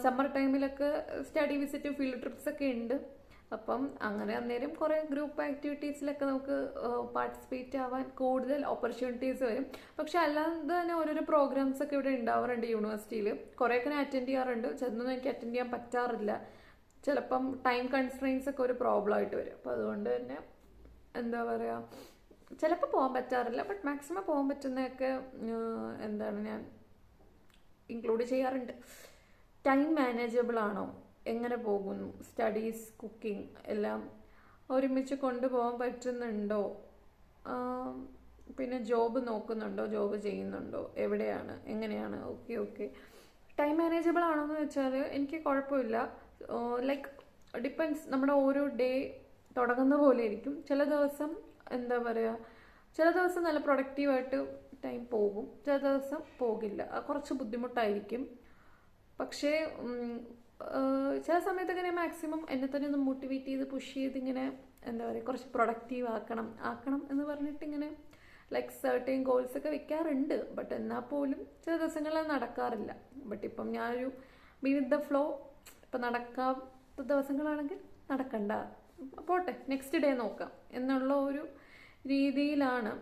സമ്മർ ടൈമിലൊക്കെ സ്റ്റഡി വിസിറ്റും ഫീൽഡ് ട്രിപ്സ് ഒക്കെ ഉണ്ട്. അപ്പം അങ്ങനെ അന്നേരം കുറേ ഗ്രൂപ്പ് ആക്ടിവിറ്റീസിലൊക്കെ നമുക്ക് പാർട്ടിസിപ്പേറ്റ് ആവാൻ കൂടുതൽ ഓപ്പർച്യൂണിറ്റീസ് വരും. പക്ഷെ അല്ലാതെ തന്നെ ഓരോരോ പ്രോഗ്രാംസ് ഒക്കെ ഇവിടെ ഉണ്ടാവാറുണ്ട് യൂണിവേഴ്സിറ്റിയിൽ. കുറേയൊക്കെ ഞാൻ അറ്റൻഡ് ചെയ്യാറുണ്ട്, ചിലതൊന്നും എനിക്ക് അറ്റൻഡ് ചെയ്യാൻ പറ്റാറില്ല. ചിലപ്പം ടൈം കൺസ്ട്രെയിൻസ് ഒക്കെ ഒരു പ്രോബ്ലം ആയിട്ട് വരും. അപ്പോൾ അതുകൊണ്ട് തന്നെ എന്താ പറയുക, ചിലപ്പോൾ പോകാൻ പറ്റാറില്ല. ബട്ട് മാക്സിമം പോകാൻ പറ്റുന്നതൊക്കെ ഞാൻ ഇൻക്ലൂഡ് ചെയ്യാറുണ്ട്. ടൈം മാനേജബിൾ ആണോ? എങ്ങനെ പോകുന്നു? സ്റ്റഡീസ്, കുക്കിംഗ് എല്ലാം ഒരുമിച്ച് കൊണ്ടുപോകാൻ പറ്റുന്നുണ്ടോ? പിന്നെ ജോബ് നോക്കുന്നുണ്ടോ? ജോബ് ചെയ്യുന്നുണ്ടോ? എവിടെയാണ്? എങ്ങനെയാണ്? ഓക്കെ. ടൈം മാനേജബിൾ ആണോ എന്ന് വെച്ചാൽ എനിക്ക് കുഴപ്പമില്ല. ലൈക്ക് ഡിപ്പെൻസ്, നമ്മുടെ ഓരോ ഡേ തുടങ്ങുന്ന പോലെ ഇരിക്കും. ചില ദിവസം ചില ദിവസം നല്ല പ്രൊഡക്റ്റീവായിട്ട് ടൈം പോകും, ചില ദിവസം പോകില്ല. കുറച്ച് ബുദ്ധിമുട്ടായിരിക്കും. പക്ഷേ ചില സമയത്തൊക്കെ ഞാൻ മാക്സിമം എന്നെ തന്നെ ഒന്ന് മോട്ടിവേറ്റ് ചെയ്ത് പുഷ് ചെയ്ത് ഇങ്ങനെ കുറച്ച് പ്രൊഡക്റ്റീവ് ആക്കണം എന്ന് പറഞ്ഞിട്ട് ഇങ്ങനെ ലൈക്ക് സർട്ടൻ ഗോൾസ് ഒക്കെ വെക്കാറുണ്ട്. ബട്ട് എന്നാൽ പോലും ചില ദിവസങ്ങളിൽ നടക്കാറില്ല. ബട്ട് ഇപ്പം ഞാനൊരു ബി വിത്ത് ദ ഫ്ലോ, ഇപ്പം നടക്കാത്ത ദിവസങ്ങളാണെങ്കിൽ നടക്കണ്ട, പോട്ടെ നെക്സ്റ്റ് ഡേ നോക്കാം എന്നുള്ള ഒരു രീതിയിലാണ്.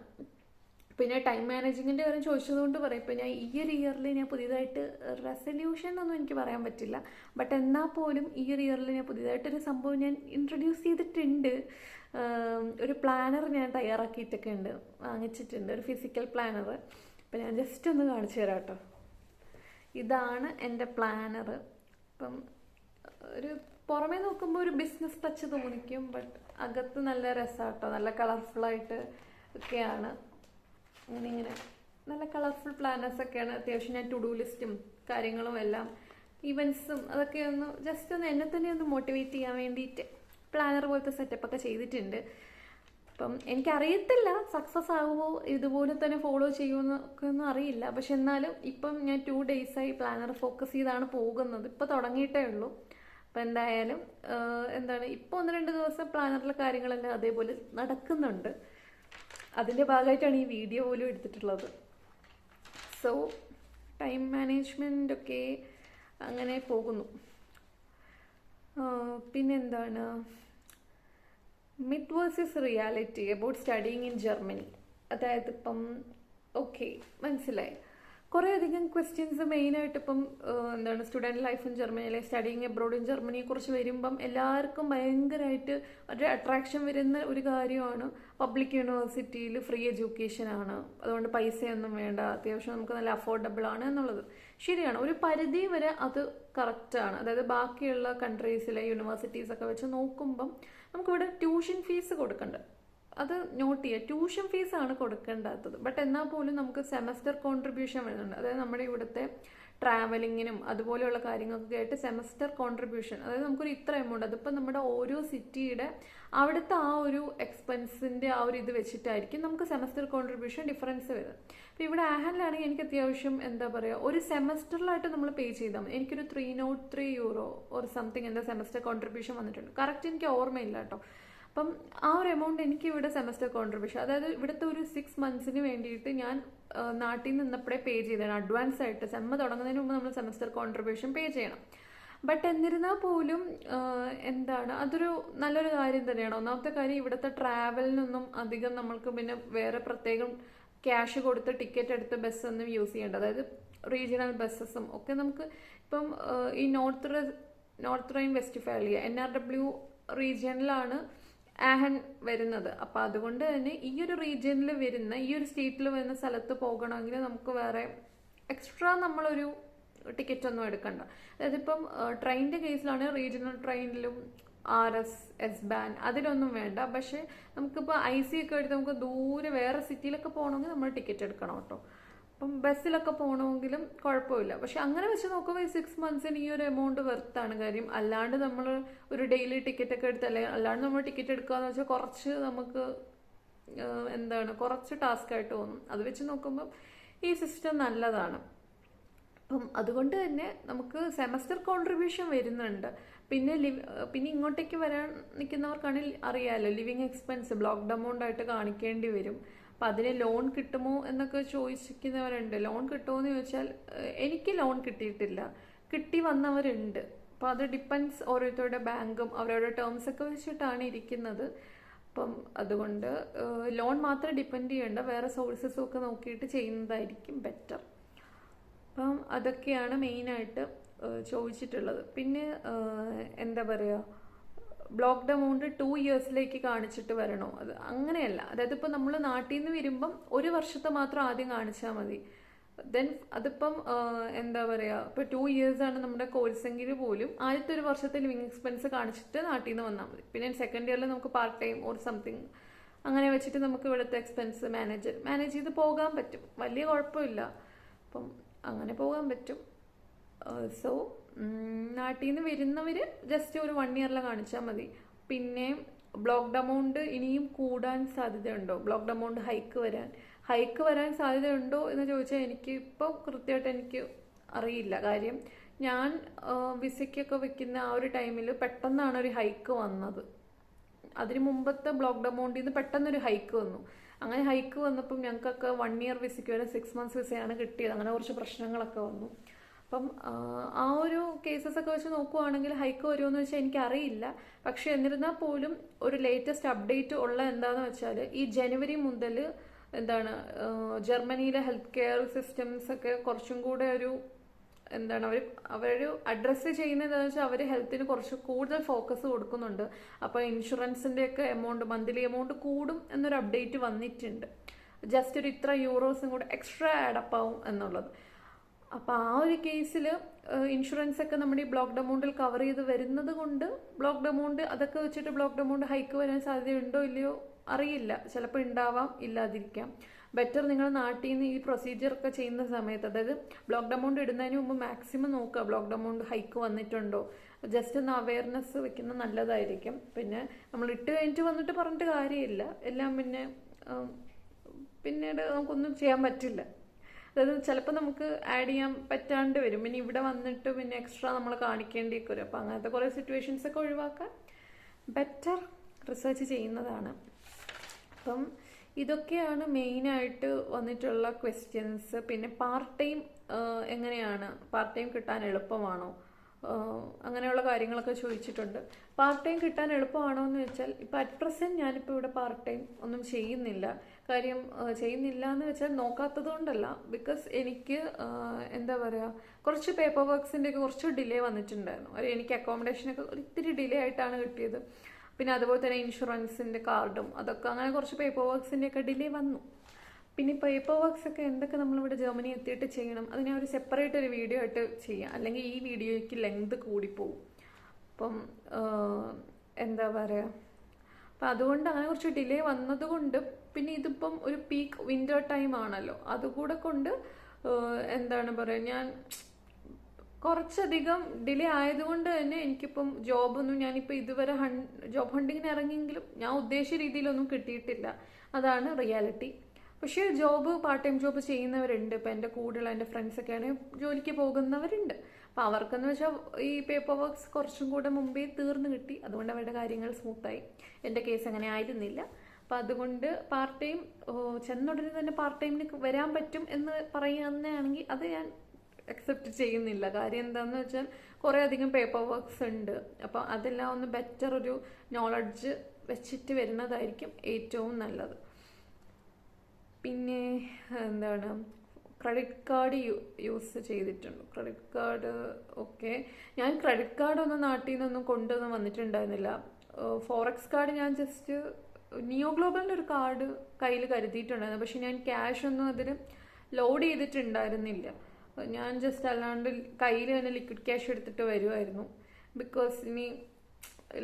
പിന്നെ ടൈം മാനേജിങ്ങിൻ്റെ കാര്യം ചോദിച്ചതുകൊണ്ട് പറയും, ഇപ്പോൾ ഞാൻ ഈ ഒരു ഇയറിൽ ഞാൻ പുതിയതായിട്ട് റെസൊല്യൂഷൻ ഒന്നും എനിക്ക് പറയാൻ പറ്റില്ല. ബട്ട് എന്നാൽ പോലും ഈ ഒരു ഇയറിൽ ഞാൻ പുതിയതായിട്ടൊരു സംഭവം ഞാൻ ഇൻട്രൊഡ്യൂസ് ചെയ്തിട്ടുണ്ട്. ഒരു പ്ലാനർ ഞാൻ തയ്യാറാക്കിയിട്ടൊക്കെ ഉണ്ട്, വാങ്ങിച്ചിട്ടുണ്ട്, ഒരു ഫിസിക്കൽ പ്ലാനർ. അപ്പം ഞാൻ ജസ്റ്റ് ഒന്ന് കാണിച്ചു തരാം കേട്ടോ. ഇതാണ് എൻ്റെ പ്ലാനർ. അപ്പം ഒരു പുറമേ നോക്കുമ്പോൾ ഒരു ബിസിനസ് ടച്ച് തോന്നിക്കും, ബട്ട് അകത്ത് നല്ല രസമാട്ടോ, നല്ല കളർഫുള്ളായിട്ട് ഒക്കെയാണ്. ഇങ്ങനെ നല്ല കളർഫുൾ പ്ലാനേഴ്സൊക്കെയാണ്. അത്യാവശ്യം ഞാൻ ടു ഡു ലിസ്റ്റും കാര്യങ്ങളും എല്ലാം ഇവൻറ്റ്സും അതൊക്കെ ജസ്റ്റ് ഒന്ന് എന്നെ തന്നെ ഒന്ന് മോട്ടിവേറ്റ് ചെയ്യാൻ വേണ്ടിയിട്ട് പ്ലാനർ പോലത്തെ സെറ്റപ്പൊക്കെ ചെയ്തിട്ടുണ്ട്. അപ്പം എനിക്കറിയത്തില്ല സക്സസ് ആകുമോ, ഇതുപോലെ തന്നെ ഫോളോ ചെയ്യുമെന്നൊക്കെ ഒന്നും അറിയില്ല. പക്ഷെ എന്നാലും ഇപ്പം ഞാൻ 2 ഡേയ്സായി പ്ലാനർ ഫോക്കസ് ചെയ്താണ് പോകുന്നത്. ഇപ്പോൾ തുടങ്ങിയിട്ടേ ഉള്ളൂ. അപ്പം എന്തായാലും ഇപ്പോൾ 1-2 ദിവസം പ്ലാനറിലെ കാര്യങ്ങളെല്ലാം അതേപോലെ നടക്കുന്നുണ്ട്. അതിൻ്റെ ഭാഗമായിട്ടാണ് ഈ വീഡിയോ പോലും എടുത്തിട്ടുള്ളത്. സോ ടൈം മാനേജ്മെൻ്റ് ഒക്കെ അങ്ങനെ പോകുന്നു. പിന്നെന്താണ്, myth versus reality about studying in Germany. അതായത് ഇപ്പം ഓക്കെ മനസ്സിലായി, കുറേ അധികം ക്വസ്റ്റ്യൻസ് മെയിനായിട്ട് ഇപ്പം സ്റ്റുഡൻറ്റ് ലൈഫ് ഇൻ ജർമ്മനിയിലെ സ്റ്റഡിയിങ് എബ്രോഡ് ഇൻ ജർമ്മനിയെ കുറിച്ച് വരുമ്പം എല്ലാവർക്കും ഭയങ്കരമായിട്ട് ഒരു അട്രാക്ഷൻ വരുന്ന ഒരു കാര്യമാണ് പബ്ലിക് യൂണിവേഴ്സിറ്റിയിൽ ഫ്രീ എഡ്യൂക്കേഷൻ ആണ്, അതുകൊണ്ട് പൈസയൊന്നും വേണ്ട, അത്യാവശ്യം നമുക്ക് നല്ല അഫോർഡബിൾ ആണ് എന്നുള്ളത് ശരിയാണ്. ഒരു പരിധി വരെ അത് കറക്റ്റാണ്. അതായത് ബാക്കിയുള്ള കൺട്രീസിലെ യൂണിവേഴ്സിറ്റീസൊക്കെ വെച്ച് നോക്കുമ്പം നമുക്കിവിടെ ട്യൂഷൻ ഫീസ് കൊടുക്കണ്ട, അത് നോട്ട് ചെയ്യുക, ട്യൂഷൻ ഫീസാണ് കൊടുക്കേണ്ടാത്തത്. ബട്ട് എന്നാൽ പോലും നമുക്ക് സെമസ്റ്റർ കോൺട്രിബ്യൂഷൻ വരുന്നുണ്ട്. അതായത് നമ്മുടെ ഇവിടുത്തെ ട്രാവലിങ്ങിനും അതുപോലെയുള്ള കാര്യങ്ങൾക്കൊക്കെ ആയിട്ട് സെമസ്റ്റർ കോൺട്രിബ്യൂഷൻ, അതായത് നമുക്കൊരു ഇത്ര എമൗണ്ട്, അതിപ്പോൾ നമ്മുടെ ഓരോ സിറ്റിയുടെ അവിടുത്തെ ആ ഒരു എക്സ്പെൻസിൻ്റെ ആ ഒരു ഇത് വെച്ചിട്ടായിരിക്കും നമുക്ക് സെമസ്റ്റർ കോൺട്രിബ്യൂഷൻ ഡിഫറൻസ് വരുന്നത്. അപ്പോൾ ഇവിടെ ആഹനിലാണെങ്കിൽ എനിക്ക് അത്യാവശ്യം ഒരു സെമസ്റ്ററിലായിട്ട് നമ്മൾ പേ ചെയ്താൽ മതി. എനിക്കൊരു 303 യൂറോ ഒരു സംതിങ് സെമസ്റ്റർ കോൺട്രിബ്യൂഷൻ വന്നിട്ടുണ്ട്. കറക്റ്റ് എനിക്ക് ഓർമ്മയില്ല കേട്ടോ. അപ്പം ആ ഒരു എമൗണ്ട് എനിക്ക് ഇവിടെ സെമസ്റ്റർ കോൺട്രിബ്യൂഷൻ, അതായത് ഇവിടുത്തെ ഒരു 6 monthsന് വേണ്ടിയിട്ട് ഞാൻ നാട്ടിൽ നിന്നപ്പോഴേ പേ ചെയ്തതാണ് അഡ്വാൻസ് ആയിട്ട്. സെമ്മ തുടങ്ങുന്നതിന് മുമ്പ് നമ്മൾ സെമസ്റ്റർ കോൺട്രിബ്യൂഷൻ പേ ചെയ്യണം. ബട്ട് എന്നിരുന്നാൽ പോലും എന്താണ്, അതൊരു നല്ലൊരു കാര്യം തന്നെയാണ്. ഒന്നാമത്തെ കാര്യം, ഇവിടുത്തെ ട്രാവലിനൊന്നും അധികം നമ്മൾക്ക് പിന്നെ വേറെ പ്രത്യേകം ക്യാഷ് കൊടുത്ത് ടിക്കറ്റ് എടുത്ത് ബസ്സൊന്നും യൂസ് ചെയ്യേണ്ട. അതായത് റീജിയണൽ ബസ്സസും ഒക്കെ നമുക്ക് ഇപ്പം ഈ നോർത്ത് റൈൻ വെസ്റ്റ്ഫാലിയ NRW റീജിയനിലാണ് ആഹൻ വരുന്നത്. അപ്പം അതുകൊണ്ട് തന്നെ ഈ ഒരു റീജിയനിൽ വരുന്ന, ഈ ഒരു സ്റ്റേറ്റിൽ വരുന്ന സ്ഥലത്ത് പോകണമെങ്കിൽ നമുക്ക് വേറെ എക്സ്ട്രാ നമ്മളൊരു ടിക്കറ്റ് ഒന്നും എടുക്കണ്ട. അതായത് ഇപ്പം ട്രെയിനിൻ്റെ കേസിലാണ് റീജിയണൽ ട്രെയിനിലും RS, S-Bahn അതിലൊന്നും വേണ്ട. പക്ഷേ നമുക്കിപ്പോൾ IC ഒക്കെ എടുത്ത് നമുക്ക് ദൂരെ വേറെ സിറ്റിയിലൊക്കെ പോകണമെങ്കിൽ നമ്മൾ ടിക്കറ്റ് എടുക്കണം കേട്ടോ. അപ്പം ബസ്സിലൊക്കെ പോകണമെങ്കിലും കുഴപ്പമില്ല. പക്ഷെ അങ്ങനെ വെച്ച് നോക്കുമ്പോൾ ഈ 6 monthsന് ഈ ഒരു എമൗണ്ട് വെർത്താണ്. കാര്യം അല്ലാണ്ട് നമ്മൾ ഒരു ഡെയിലി ടിക്കറ്റ് ഒക്കെ എടുത്ത്, അല്ലെങ്കിൽ അല്ലാണ്ട് നമ്മൾ ടിക്കറ്റ് എടുക്കുകയെന്ന് വെച്ചാൽ കുറച്ച് നമുക്ക് എന്താണ് കുറച്ച് ടാസ്ക് ആയിട്ട് തോന്നും. അത് വെച്ച് നോക്കുമ്പോൾ ഈ സിസ്റ്റം നല്ലതാണ്. അപ്പം അതുകൊണ്ട് തന്നെ നമുക്ക് സെമസ്റ്റർ കോൺട്രിബ്യൂഷൻ വരുന്നുണ്ട്. പിന്നെ ഇങ്ങോട്ടേക്ക് വരാൻ നിൽക്കുന്നവർക്കാണെങ്കിൽ അറിയാമല്ലോ, ലിവിങ് എക്സ്പെൻസ് ബ്ലോക്ക്ഡ് എമൗണ്ട് ആയിട്ട് കാണിക്കേണ്ടി വരും. അപ്പം അതിന് ലോൺ കിട്ടുമോ എന്നൊക്കെ ചോദിക്കുന്നവരുണ്ട്. ലോൺ കിട്ടുമോ എന്ന് ചോദിച്ചാൽ എനിക്ക് ലോൺ കിട്ടിയിട്ടില്ല, കിട്ടി വന്നവരുണ്ട്. അപ്പോൾ അത് ഡിപ്പെൻസ് ഓരോരുത്തരുടെ ബാങ്കും അവരുടെ ടേംസ് ഒക്കെ വെച്ചിട്ടാണ് ഇരിക്കുന്നത്. അപ്പം അതുകൊണ്ട് ലോൺ മാത്രം ഡിപ്പെൻഡ് ചെയ്യേണ്ട, വേറെ സോഴ്സസും ഒക്കെ നോക്കിയിട്ട് ചെയ്യുന്നതായിരിക്കും ബെറ്റർ. അപ്പം അതൊക്കെയാണ് മെയിനായിട്ട് ചോദിച്ചിട്ടുള്ളത്. പിന്നെ എന്താ പറയുക, ബ്ലോക്ക്ഡ് എമൗണ്ട് 2 yearsലേക്ക് കാണിച്ചിട്ട് വരണോ? അത് അങ്ങനെയല്ല. അതായത് ഇപ്പം നമ്മൾ നാട്ടിൽ നിന്ന് വരുമ്പം 1 വർഷത്തെ മാത്രം ആദ്യം കാണിച്ചാൽ മതി. ദെൻ അതിപ്പം എന്താ പറയുക, ഇപ്പോൾ 2 years ആണ് നമ്മുടെ കോഴ്സെങ്കിൽ പോലും ആദ്യത്തെ 1 വർഷത്തെ ലിവിങ് എക്സ്പെൻസ് കാണിച്ചിട്ട് നാട്ടിൽ നിന്ന് വന്നാൽ മതി. പിന്നെ സെക്കൻഡ് ഇയറിൽ നമുക്ക് പാർട്ട് ടൈം ഓർ സംതിങ് അങ്ങനെ വെച്ചിട്ട് നമുക്ക് ഇവിടുത്തെ എക്സ്പെൻസ് മാനേജ് ചെയ്ത് പോകാൻ പറ്റും. വലിയ കുഴപ്പമില്ല. അപ്പം അങ്ങനെ പോകാൻ പറ്റും. സോ നാട്ടിൽ നിന്ന് വരുന്നവർ ജസ്റ്റ് ഒരു 1 year കാണിച്ചാൽ മതി. പിന്നെ ബ്ലോക്ക്ഡ് എമൗണ്ട് ഇനിയും കൂടാൻ സാധ്യതയുണ്ടോ? ബ്ലോക്ക്ഡ് എമൗണ്ട് ഹൈക്ക് വരാൻ സാധ്യതയുണ്ടോ എന്ന് ചോദിച്ചാൽ എനിക്ക് ഇപ്പോൾ കൃത്യമായിട്ട് എനിക്ക് അറിയില്ല. കാര്യം ഞാൻ വിസയ്ക്കൊക്കെ വെക്കുന്ന ആ ഒരു ടൈമിൽ പെട്ടെന്നാണ് ഒരു ഹൈക്ക് വന്നത്. അതിന് മുമ്പത്തെ ബ്ലോക്ക്ഡ് എമൗണ്ടിൽ നിന്ന് പെട്ടെന്നൊരു ഹൈക്ക് വന്നു. അങ്ങനെ ഹൈക്ക് വന്നപ്പം ഞങ്ങൾക്കൊക്കെ 1 year വിസയ്ക്ക് വരെ 6 months വിസയാണ് കിട്ടിയത്. അങ്ങനെ കുറച്ച് പ്രശ്നങ്ങളൊക്കെ വന്നു. അപ്പം ആ ഒരു കേസസ് ഒക്കെ വെച്ച് നോക്കുവാണെങ്കിൽ ഹൈക്ക് വരുമെന്ന് വെച്ചാൽ എനിക്കറിയില്ല. പക്ഷെ എന്നിരുന്നാൽ പോലും ഒരു ലേറ്റസ്റ്റ് അപ്ഡേറ്റ് ഉള്ള എന്താണെന്ന് വെച്ചാൽ ഈ ജനുവരി മുതൽ എന്താണ് ജർമ്മനിയിലെ ഹെൽത്ത് കെയർ സിസ്റ്റംസ് ഒക്കെ കുറച്ചും കൂടെ ഒരു എന്താണ് അവർ അഡ്രസ്സ് ചെയ്യുന്നത് എന്താണെന്ന് വെച്ചാൽ അവർ ഹെൽത്തിന് കുറച്ച് കൂടുതൽ ഫോക്കസ് കൊടുക്കുന്നുണ്ട്. അപ്പോൾ ഇൻഷുറൻസിൻ്റെയൊക്കെ എമൗണ്ട്, മന്ത്ലി എമൗണ്ട് കൂടും എന്നൊരു അപ്ഡേറ്റ് വന്നിട്ടുണ്ട്. ജസ്റ്റ് ഒരു ഇത്ര യൂറോസും കൂടെ എക്സ്ട്രാ ആഡപ്പ് ആവും എന്നുള്ളത്. അപ്പോൾ ആ ഒരു കേസിൽ ഇൻഷുറൻസ് ഒക്കെ നമ്മുടെ ഈ ബ്ലോക്ക്ഡ് എമൗണ്ടിൽ കവർ ചെയ്ത് വരുന്നത് കൊണ്ട് ബ്ലോക്ക്ഡ് എമൗണ്ട് അതൊക്കെ വെച്ചിട്ട് ബ്ലോക്ക്ഡ് എമൗണ്ട് ഹൈക്ക് വരാൻ സാധ്യതയുണ്ടോ ഇല്ലയോ അറിയില്ല. ചിലപ്പോൾ ഉണ്ടാവാം, ഇല്ലാതിരിക്കാം. ബെറ്റർ നിങ്ങൾ നാട്ടിൽ നിന്ന് ഈ പ്രൊസീജിയർ ഒക്കെ ചെയ്യുന്ന സമയത്ത്, അതായത് ബ്ലോക്ക്ഡ് എമൗണ്ട് ഇടുന്നതിന് മുമ്പ് മാക്സിമം നോക്കുക ബ്ലോക്ക്ഡ് എമൗണ്ട് ഹൈക്ക് വന്നിട്ടുണ്ടോ. ജസ്റ്റ് ഒന്ന് അവയർനെസ് വെക്കുന്നത് നല്ലതായിരിക്കും. പിന്നെ നമ്മൾ ഇട്ട് കഴിഞ്ഞിട്ട് വന്നിട്ട് പറഞ്ഞിട്ട് കാര്യമില്ല. എല്ലാം പിന്നീട് നമുക്കൊന്നും ചെയ്യാൻ പറ്റില്ല. അതായത് ചിലപ്പോൾ നമുക്ക് ആഡ് ചെയ്യാൻ പറ്റാണ്ട് വരും. പിന്നെ ഇവിടെ വന്നിട്ട് പിന്നെ എക്സ്ട്രാ നമ്മൾ കാണിക്കേണ്ടിയൊക്കെ വരും. അപ്പോൾ അങ്ങനത്തെ കുറേ സിറ്റുവേഷൻസ് ഒക്കെ ഒഴിവാക്കാൻ ബെറ്റർ റിസർച്ച് ചെയ്യുന്നതാണ്. അപ്പം ഇതൊക്കെയാണ് മെയിനായിട്ട് വന്നിട്ടുള്ള ക്വസ്റ്റ്യൻസ്. പിന്നെ പാർട്ട് ടൈം എങ്ങനെയാണ്, പാർട്ട് ടൈം കിട്ടാൻ എളുപ്പമാണോ, അങ്ങനെയുള്ള കാര്യങ്ങളൊക്കെ ചോദിച്ചിട്ടുണ്ട്. പാർട്ട് ടൈം കിട്ടാൻ എളുപ്പമാണോ എന്ന് വെച്ചാൽ ഇപ്പോൾ അറ്റ് പ്രസൻറ്റ് ഞാനിപ്പോൾ ഇവിടെ പാർട്ട് ടൈം ഒന്നും ചെയ്യുന്നില്ല. കാര്യം ചെയ്യുന്നില്ല എന്ന് വെച്ചാൽ നോക്കാത്തത് കൊണ്ടല്ല, ബിക്കോസ് എനിക്ക് എന്താ പറയുക കുറച്ച് പേപ്പർ വർക്ക്സിൻ്റെയൊക്കെ കുറച്ച് ഡിലേ വന്നിട്ടുണ്ടായിരുന്നു. എനിക്ക് അക്കോമഡേഷനൊക്കെ ഒത്തിരി ഡിലേ ആയിട്ടാണ് കിട്ടിയത്. പിന്നെ അതുപോലെ തന്നെ ഇൻഷുറൻസിൻ്റെ കാർഡും അതൊക്കെ അങ്ങനെ കുറച്ച് പേപ്പർ വർക്ക്സിൻ്റെയൊക്കെ ഡിലേ വന്നു. പിന്നെ പേപ്പർ വർക്ക്സ് ഒക്കെ എന്തൊക്കെ നമ്മളിവിടെ ജർമ്മനി എത്തിയിട്ട് ചെയ്യണം, അതിനെ ഒരു സെപ്പറേറ്റ് ഒരു വീഡിയോ ആയിട്ട് ചെയ്യാം. അല്ലെങ്കിൽ ഈ വീഡിയോയ്ക്ക് ലെങ്ത് കൂടിപ്പോവും. അപ്പം എന്താ പറയുക, അപ്പം അതുകൊണ്ട് അങ്ങനെ കുറച്ച് ഡിലേ വന്നതുകൊണ്ട്, പിന്നെ ഇതിപ്പം ഒരു പീക്ക് വിൻ്റർ ടൈം ആണല്ലോ, അതുകൂടെ കൊണ്ട് എന്താണ് പറയുക, ഞാൻ കുറച്ചധികം ഡിലേ ആയതുകൊണ്ട് തന്നെ എനിക്കിപ്പം ജോബൊന്നും ഞാനിപ്പോൾ ഇതുവരെ ജോബ് ഹണ്ടിങ്ങിന് ഇറങ്ങിയെങ്കിലും ഞാൻ ഉദ്ദേശിച്ച രീതിയിലൊന്നും കിട്ടിയിട്ടില്ല. അതാണ് റിയാലിറ്റി. പക്ഷേ പാർട്ട് ടൈം ജോബ് ചെയ്യുന്നവരുണ്ട്. ഇപ്പം എൻ്റെ കൂടെയുള്ള എൻ്റെ ഫ്രണ്ട്സൊക്കെ ആണെങ്കിൽ ജോലിക്ക് പോകുന്നവരുണ്ട്. അപ്പം അവർക്കെന്ന് വെച്ചാൽ ഈ പേപ്പർ വർക്ക്സ് കുറച്ചും കൂടെ മുമ്പേ തീർന്നു കിട്ടി, അതുകൊണ്ട് അവരുടെ കാര്യങ്ങൾ സ്മൂത്തായി. എൻ്റെ കേസ് അങ്ങനെ ആയിരുന്നില്ല. അപ്പം അതുകൊണ്ട് പാർട്ട് ടൈം ചെന്നുടനെ തന്നെ പാർട്ട് ടൈമിന് വരാൻ പറ്റും എന്ന് പറയുകയാണെങ്കിൽ അത് ഞാൻ അക്സെപ്റ്റ് ചെയ്യുന്നില്ല. കാര്യം എന്താണെന്ന് വെച്ചാൽ കുറേ അധികം പേപ്പർ വർക്ക്സ് ഉണ്ട്. അപ്പോൾ അതെല്ലാം ഒന്ന് ബെറ്റർ ഒരു നോളജ് വെച്ചിട്ട് വരുന്നതായിരിക്കും ഏറ്റവും നല്ലത്. പിന്നെ എന്താണ്, ക്രെഡിറ്റ് കാർഡ് യൂസ് ചെയ്തിട്ടുണ്ട്. ക്രെഡിറ്റ് കാർഡ് ഓക്കെ, ഞാൻ ക്രെഡിറ്റ് കാർഡ് ഒന്നും നാട്ടിൽ നിന്നൊന്നും കൊണ്ടുവന്ന് വന്നിട്ടുണ്ടായിരുന്നില്ല. ഫോറക്സ് കാർഡ് ഞാൻ ജസ്റ്റ് നിയോ ഗ്ലോബലിൻ്റെ ഒരു കാർഡ് കയ്യിൽ കരുതിയിട്ടുണ്ടായിരുന്നു. പക്ഷെ ഞാൻ ക്യാഷ് ഒന്നും അതിൽ ലോഡ് ചെയ്തിട്ടുണ്ടായിരുന്നില്ല. ഞാൻ ജസ്റ്റ് അല്ലാണ്ട് കയ്യിൽ തന്നെ ലിക്വിഡ് ക്യാഷ് എടുത്തിട്ട് വരുമായിരുന്നു. ബിക്കോസ് ഇനി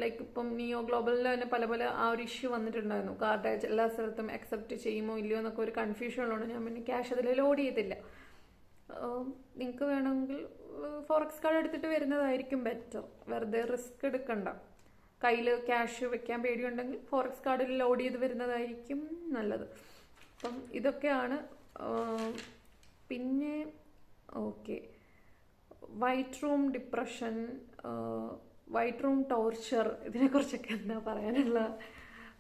ലൈക്ക് ഇപ്പം നിയോ ഗ്ലോബലിൽ തന്നെ പല പല ആ ഒരു ഇഷ്യൂ വന്നിട്ടുണ്ടായിരുന്നു. കാർഡ് എല്ലാ സ്ഥലത്തും അക്സെപ്റ്റ് ചെയ്യുമോ ഇല്ലയോ എന്നൊക്കെ ഒരു കൺഫ്യൂഷൻ ഉള്ളതുകൊണ്ട് ഞാൻ പിന്നെ ക്യാഷ് അതിൽ ലോഡ് ചെയ്തില്ല. നിങ്ങൾക്ക് വേണമെങ്കിൽ ഫോറക്സ് കാർഡ് എടുത്തിട്ട് വരുന്നതായിരിക്കും ബെറ്റർ. വെറുതെ റിസ്ക് എടുക്കണ്ട. കയ്യിൽ ക്യാഷ് വെക്കാൻ പേടിയുണ്ടെങ്കിൽ ഫോറക്സ് കാർഡിൽ ലോഡ് ചെയ്ത് വരുന്നതായിരിക്കും നല്ലത്. അപ്പം ഇതൊക്കെയാണ്. പിന്നെ okay, white room depression, white room torture, ഇതിനെക്കുറിച്ചൊക്കെ എന്താ പറയാനുള്ള?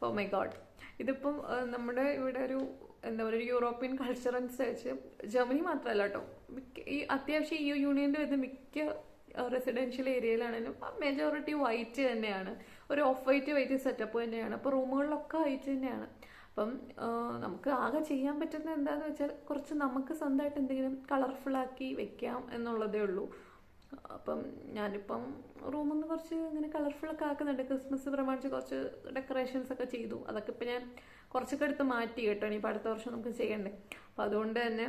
ഓ മൈ ഗോഡ്, ഇതിപ്പം നമ്മുടെ ഇവിടെ ഒരു എന്താ പറയുക, ഒരു യൂറോപ്യൻ കൾച്ചർ അനുസരിച്ച് ജർമ്മനി മാത്രമല്ല കേട്ടോ, ഈ അത്യാവശ്യം ഈ യൂണിയനിൽ വരുന്ന മിക്ക റെസിഡൻഷ്യൽ ഏരിയയിലാണെങ്കിലും മെജോറിറ്റി വൈറ്റ് തന്നെയാണ്. ഒരു ഓഫ് വൈറ്റ് സെറ്റപ്പ് തന്നെയാണ്. അപ്പോൾ റൂമുകളിലൊക്കെ വൈറ്റ് തന്നെയാണ്. അപ്പം നമുക്ക് ആകെ ചെയ്യാൻ പറ്റുന്നത് എന്താണെന്ന് വെച്ചാൽ കുറച്ച് നമുക്ക് സ്വന്തമായിട്ട് എന്തെങ്കിലും കളർഫുള്ളാക്കി വെക്കാം എന്നുള്ളതേ ഉള്ളൂ. അപ്പം ഞാനിപ്പം റൂമൊന്ന് കുറച്ച് ഇങ്ങനെ കളർഫുള്ളൊക്കെ ആക്കുന്നുണ്ട്. ക്രിസ്മസ് പ്രമാണിച്ച് കുറച്ച് ഡെക്കറേഷൻസ് ഒക്കെ ചെയ്തു. അതൊക്കെ ഇപ്പം ഞാൻ കുറച്ചൊക്കെ എടുത്ത് മാറ്റി കേട്ടോ. ഇനിയിപ്പോൾ അടുത്ത വർഷം നമുക്ക് ചെയ്യണ്ടേ. അപ്പം അതുകൊണ്ട് തന്നെ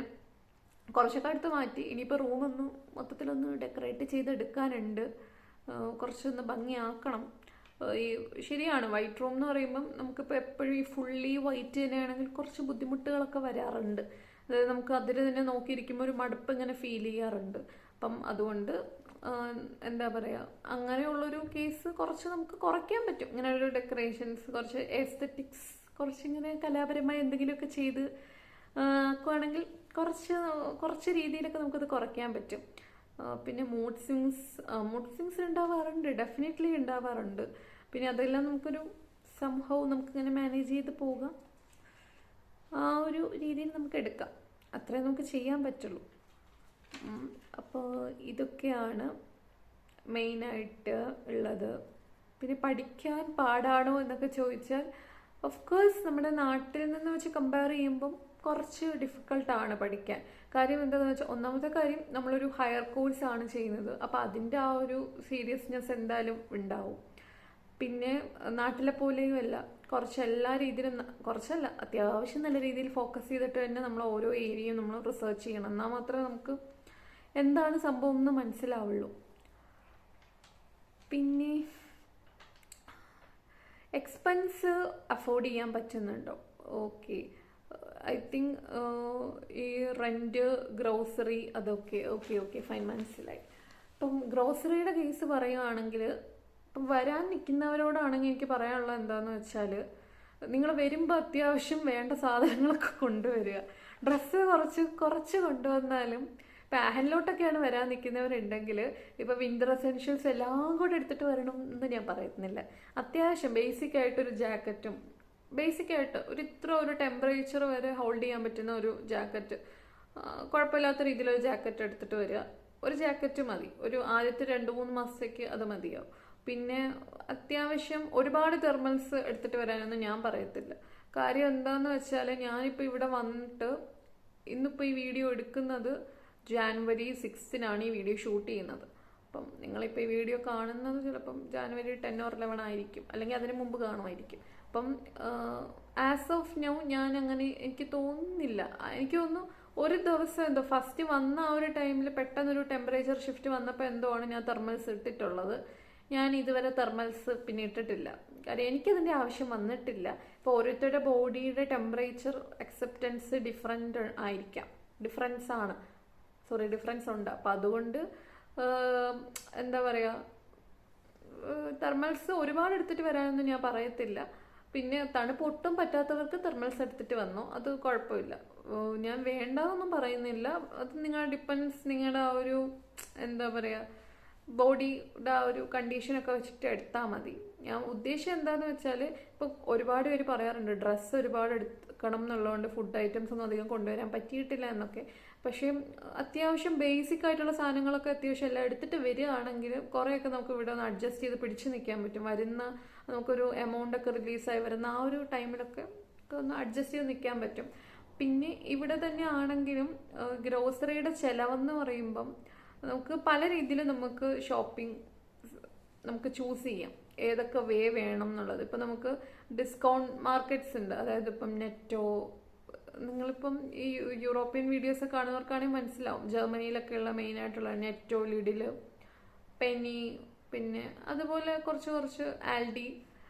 കുറച്ചൊക്കെ എടുത്ത് മാറ്റി. ഇനിയിപ്പോൾ റൂമൊന്ന് മൊത്തത്തിലൊന്ന് ഡെക്കറേറ്റ് ചെയ്തെടുക്കാനുണ്ട്. കുറച്ചൊന്ന് ഭംഗിയാക്കണം. ഈ ശരിയാണ്, വൈറ്റ് റൂം എന്ന് പറയുമ്പം നമുക്കിപ്പോൾ എപ്പോഴും ഈ ഫുള്ളി വൈറ്റ് തന്നെയാണെങ്കിൽ കുറച്ച് ബുദ്ധിമുട്ടുകളൊക്കെ വരാറുണ്ട്. അതായത് നമുക്ക് അതിൽ തന്നെ നോക്കിയിരിക്കുമ്പോൾ ഒരു മടുപ്പ് ഇങ്ങനെ ഫീൽ ചെയ്യാറുണ്ട്. അപ്പം അതുകൊണ്ട് എന്താ പറയുക, അങ്ങനെയുള്ളൊരു കേസ് കുറച്ച് നമുക്ക് കുറയ്ക്കാൻ പറ്റും. ഇങ്ങനെ ഒരു ഡെക്കറേഷൻസ്, കുറച്ച് എസ്തെറ്റിക്സ്, കുറച്ചിങ്ങനെ കലാപരമായി എന്തെങ്കിലുമൊക്കെ ചെയ്ത് ആക്കുവാണെങ്കിൽ കുറച്ച് രീതിയിലൊക്കെ നമുക്കത് കുറയ്ക്കാൻ പറ്റും. പിന്നെ മൂഡ് സ്വിങ്സ് ഉണ്ടാവാറുണ്ട്, ഡെഫിനറ്റ്ലി ഉണ്ടാവാറുണ്ട്. പിന്നെ അതെല്ലാം നമുക്കൊരു സംഭവം നമുക്കിങ്ങനെ മാനേജ് ചെയ്ത് പോകാം. ആ ഒരു രീതിയിൽ നമുക്ക് എടുക്കാം. അത്രേ നമുക്ക് ചെയ്യാൻ പറ്റുള്ളൂ. അപ്പോൾ ഇതൊക്കെയാണ് മെയിനായിട്ട് ഉള്ളത്. പിന്നെ പഠിക്കാൻ പാടാണോ എന്നൊക്കെ ചോദിച്ചാൽ ഓഫ് കോഴ്സ് നമ്മുടെ നാട്ടിൽ നിന്ന് വെച്ച് കമ്പയർ ചെയ്യുമ്പം കുറച്ച് ഡിഫിക്കൾട്ടാണ് പഠിക്കാൻ. കാര്യം എന്താണെന്ന് വെച്ചാൽ, ഒന്നാമത്തെ കാര്യം നമ്മളൊരു ഹയർ കോഴ്സാണ് ചെയ്യുന്നത്. അപ്പോൾ അതിൻ്റെ ആ ഒരു സീരിയസ്നെസ് എന്തായാലും ഉണ്ടാവും. പിന്നെ നാട്ടിലെ പോലെയും അല്ല, കുറച്ച് എല്ലാ രീതിയിലും, കുറച്ചല്ല അത്യാവശ്യം നല്ല രീതിയിൽ ഫോക്കസ് ചെയ്തിട്ട് തന്നെ നമ്മൾ ഓരോ ഏരിയയും നമ്മൾ റിസർച്ച് ചെയ്യണം. എന്നാൽ മാത്രമേ നമുക്ക് എന്താണ് സംഭവം എന്ന് മനസ്സിലാവുള്ളൂ. പിന്നെ എക്സ്പെൻസ് അഫോർഡ് ചെയ്യാൻ പറ്റുന്നുണ്ടോ? ഓക്കെ, ഐ തിങ്ക് ഈ റെൻറ്റ്, ഗ്രോസറി അതൊക്കെ ഓക്കെ ഫൈൻ, മനസ്സിലായി. ഇപ്പം ഗ്രോസറിയുടെ കേസ് പറയുകയാണെങ്കിൽ, ഇപ്പം വരാൻ നിൽക്കുന്നവരോടാണെങ്കിൽ എനിക്ക് പറയാനുള്ളത് എന്താണെന്ന് വെച്ചാൽ, നിങ്ങൾ വരുമ്പോൾ അത്യാവശ്യം വേണ്ട സാധനങ്ങളൊക്കെ കൊണ്ടുവരിക. ഡ്രസ്സ് കുറച്ച് കൊണ്ടുവന്നാലും, ഇപ്പം ആഹനിലോട്ടൊക്കെയാണ് വരാൻ നിൽക്കുന്നവരുണ്ടെങ്കിൽ ഇപ്പോൾ വിൻ്റർ എസെൻഷ്യൽസ് എല്ലാം കൂടെ എടുത്തിട്ട് വരണം എന്ന് ഞാൻ പറയുന്നില്ല. അത്യാവശ്യം ബേസിക്കായിട്ടൊരു ജാക്കറ്റും, ബേസിക്കായിട്ട് ഒരു ടെമ്പറേച്ചർ വരെ ഹോൾഡ് ചെയ്യാൻ പറ്റുന്ന ഒരു ജാക്കറ്റ്, കുഴപ്പമില്ലാത്ത രീതിയിലൊരു ജാക്കറ്റ് എടുത്തിട്ട് വരിക. ഒരു ജാക്കറ്റ് മതി, ഒരു ആദ്യത്തെ 2-3 മാസത്തേക്ക് അത് മതിയാവും. പിന്നെ അത്യാവശ്യം ഒരുപാട് തെർമൽസ് എടുത്തിട്ട് വരാനൊന്നും ഞാൻ പറയത്തില്ല. കാര്യം എന്താണെന്ന് വെച്ചാൽ, ഞാനിപ്പോൾ ഇവിടെ വന്നിട്ട് ഇന്നിപ്പോൾ ഈ വീഡിയോ എടുക്കുന്നത് ജാനുവരി 6 ഈ വീഡിയോ ഷൂട്ട് ചെയ്യുന്നത്. അപ്പം നിങ്ങളിപ്പോൾ ഈ വീഡിയോ കാണുന്നത് ചിലപ്പം ജാനുവരി 10 or 11 ആയിരിക്കും, അല്ലെങ്കിൽ അതിന് മുമ്പ് കാണുമായിരിക്കും. അപ്പം ആസ് ഓഫ് നൗ ഞാൻ അങ്ങനെ, എനിക്ക് തോന്നുന്നില്ല. എനിക്ക് തോന്നുന്നു ഒരു ദിവസം എന്തോ ഫസ്റ്റ് വന്ന ആ ഒരു ടൈമിൽ പെട്ടെന്നൊരു ടെമ്പറേച്ചർ ഷിഫ്റ്റ് വന്നപ്പോൾ എന്തോ ആണ് ഞാൻ തെർമൽസ് ഇട്ടിട്ടുള്ളത്. ഞാൻ ഇതുവരെ തെർമൽസ് പിന്നെ ഇട്ടിട്ടില്ല. കാര്യം എനിക്കതിൻ്റെ ആവശ്യം വന്നിട്ടില്ല. ഇപ്പോൾ ഓരോരുത്തരുടെ ബോഡിയുടെ ടെമ്പറേച്ചർ അക്സെപ്റ്റൻസ് ഡിഫറൻസ് ഉണ്ട്. അപ്പം അതുകൊണ്ട് എന്താ പറയുക, തെർമൽസ് ഒരുപാട് എടുത്തിട്ട് വരാനൊന്നും ഞാൻ പറയത്തില്ല. പിന്നെ തണുപ്പ് ഒട്ടും പറ്റാത്തവർക്ക് തെർമൽസ് എടുത്തിട്ട് വന്നോ, അത് കുഴപ്പമില്ല. ഞാൻ വേണ്ടാന്നൊന്നും പറയുന്നില്ല. അത് നിങ്ങളുടെ ഡിപ്പെൻസ്, നിങ്ങളുടെ ആ ഒരു എന്താ പറയുക, ബോഡിയുടെ ആ ഒരു കണ്ടീഷനൊക്കെ വെച്ചിട്ട് എടുത്താൽ മതി. ഞാൻ ഉദ്ദേശം എന്താണെന്ന് വെച്ചാൽ, ഇപ്പം ഒരുപാട് പേര് പറയാറുണ്ട് ഡ്രസ്സ് ഒരുപാട് എടുക്കണം എന്നുള്ളതുകൊണ്ട് ഫുഡ് ഐറ്റംസ് ഒന്നും അധികം കൊണ്ടുവരാൻ പറ്റിയിട്ടില്ല എന്നൊക്കെ. പക്ഷേ അത്യാവശ്യം ബേസിക് ആയിട്ടുള്ള സാധനങ്ങളൊക്കെ അത്യാവശ്യം എല്ലാം എടുത്തിട്ട് വരികയാണെങ്കിൽ കുറേയൊക്കെ നമുക്ക് ഇവിടെ ഒന്ന് അഡ്ജസ്റ്റ് ചെയ്ത് പിടിച്ച് നിൽക്കാൻ പറ്റും. നമുക്കൊരു എമൗണ്ട് ഒക്കെ റിലീസായി വരുന്ന ആ ഒരു ടൈമിലൊക്കെ ഒന്ന് അഡ്ജസ്റ്റ് ചെയ്ത് നിൽക്കാൻ പറ്റും. പിന്നെ ഇവിടെ തന്നെ ആണെങ്കിലും ഗ്രോസറിയുടെ ചിലവെന്ന് പറയുമ്പം നമുക്ക് പല രീതിയിൽ നമുക്ക് ഷോപ്പിംഗ് നമുക്ക് ചൂസ് ചെയ്യാം, ഏതൊക്കെ വേണം എന്നുള്ളത്. ഇപ്പം നമുക്ക് ഡിസ്കൗണ്ട് മാർക്കറ്റ്സ് ഉണ്ട്, അതായത് ഇപ്പം നെറ്റോ, നിങ്ങളിപ്പം ഈ യൂറോപ്യൻ വീഡിയോസ് കാണുന്നവർക്കാണെങ്കിൽ മനസ്സിലാവും. ജർമ്മനിയിലൊക്കെയുള്ള മെയിനായിട്ടുള്ള നെറ്റോ, ലിഡില്, പെനി, പിന്നെ അതുപോലെ കുറച്ച് ആൽഡി,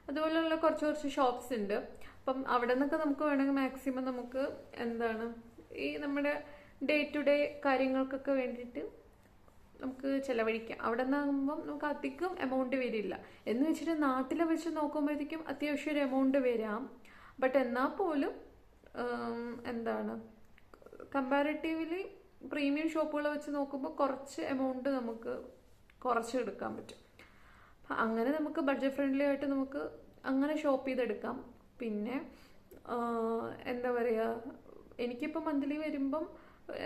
അതുപോലെയുള്ള കുറച്ച് ഷോപ്സ് ഉണ്ട്. അപ്പം അവിടെ നിന്നൊക്കെ നമുക്ക് വേണമെങ്കിൽ മാക്സിമം നമുക്ക് ഈ നമ്മുടെ ഡേ ടു ഡേ കാര്യങ്ങൾക്കൊക്കെ വേണ്ടിയിട്ട് നമുക്ക് ചിലവഴിക്കാം. അവിടെ നിന്നാകുമ്പം നമുക്ക് അധികം എമൗണ്ട് വരില്ല. എന്ന് വെച്ചിട്ട് നാട്ടിലെ വെച്ച് നോക്കുമ്പോഴത്തേക്കും അത്യാവശ്യം ഒരു എമൗണ്ട് വരാം. ബട്ട് എന്നാൽ പോലും കമ്പാരിറ്റീവ്ലി പ്രീമിയം ഷോപ്പുകളെ വെച്ച് നോക്കുമ്പോൾ കുറച്ച് എമൗണ്ട് നമുക്ക് കുറച്ചെടുക്കാൻ പറ്റും. അങ്ങനെ നമുക്ക് ബഡ്ജറ്റ് ഫ്രണ്ട്ലി ആയിട്ട് നമുക്ക് അങ്ങനെ ഷോപ്പ് ചെയ്തെടുക്കാം. പിന്നെ എനിക്കിപ്പോൾ മന്ത്ലി വരുമ്പം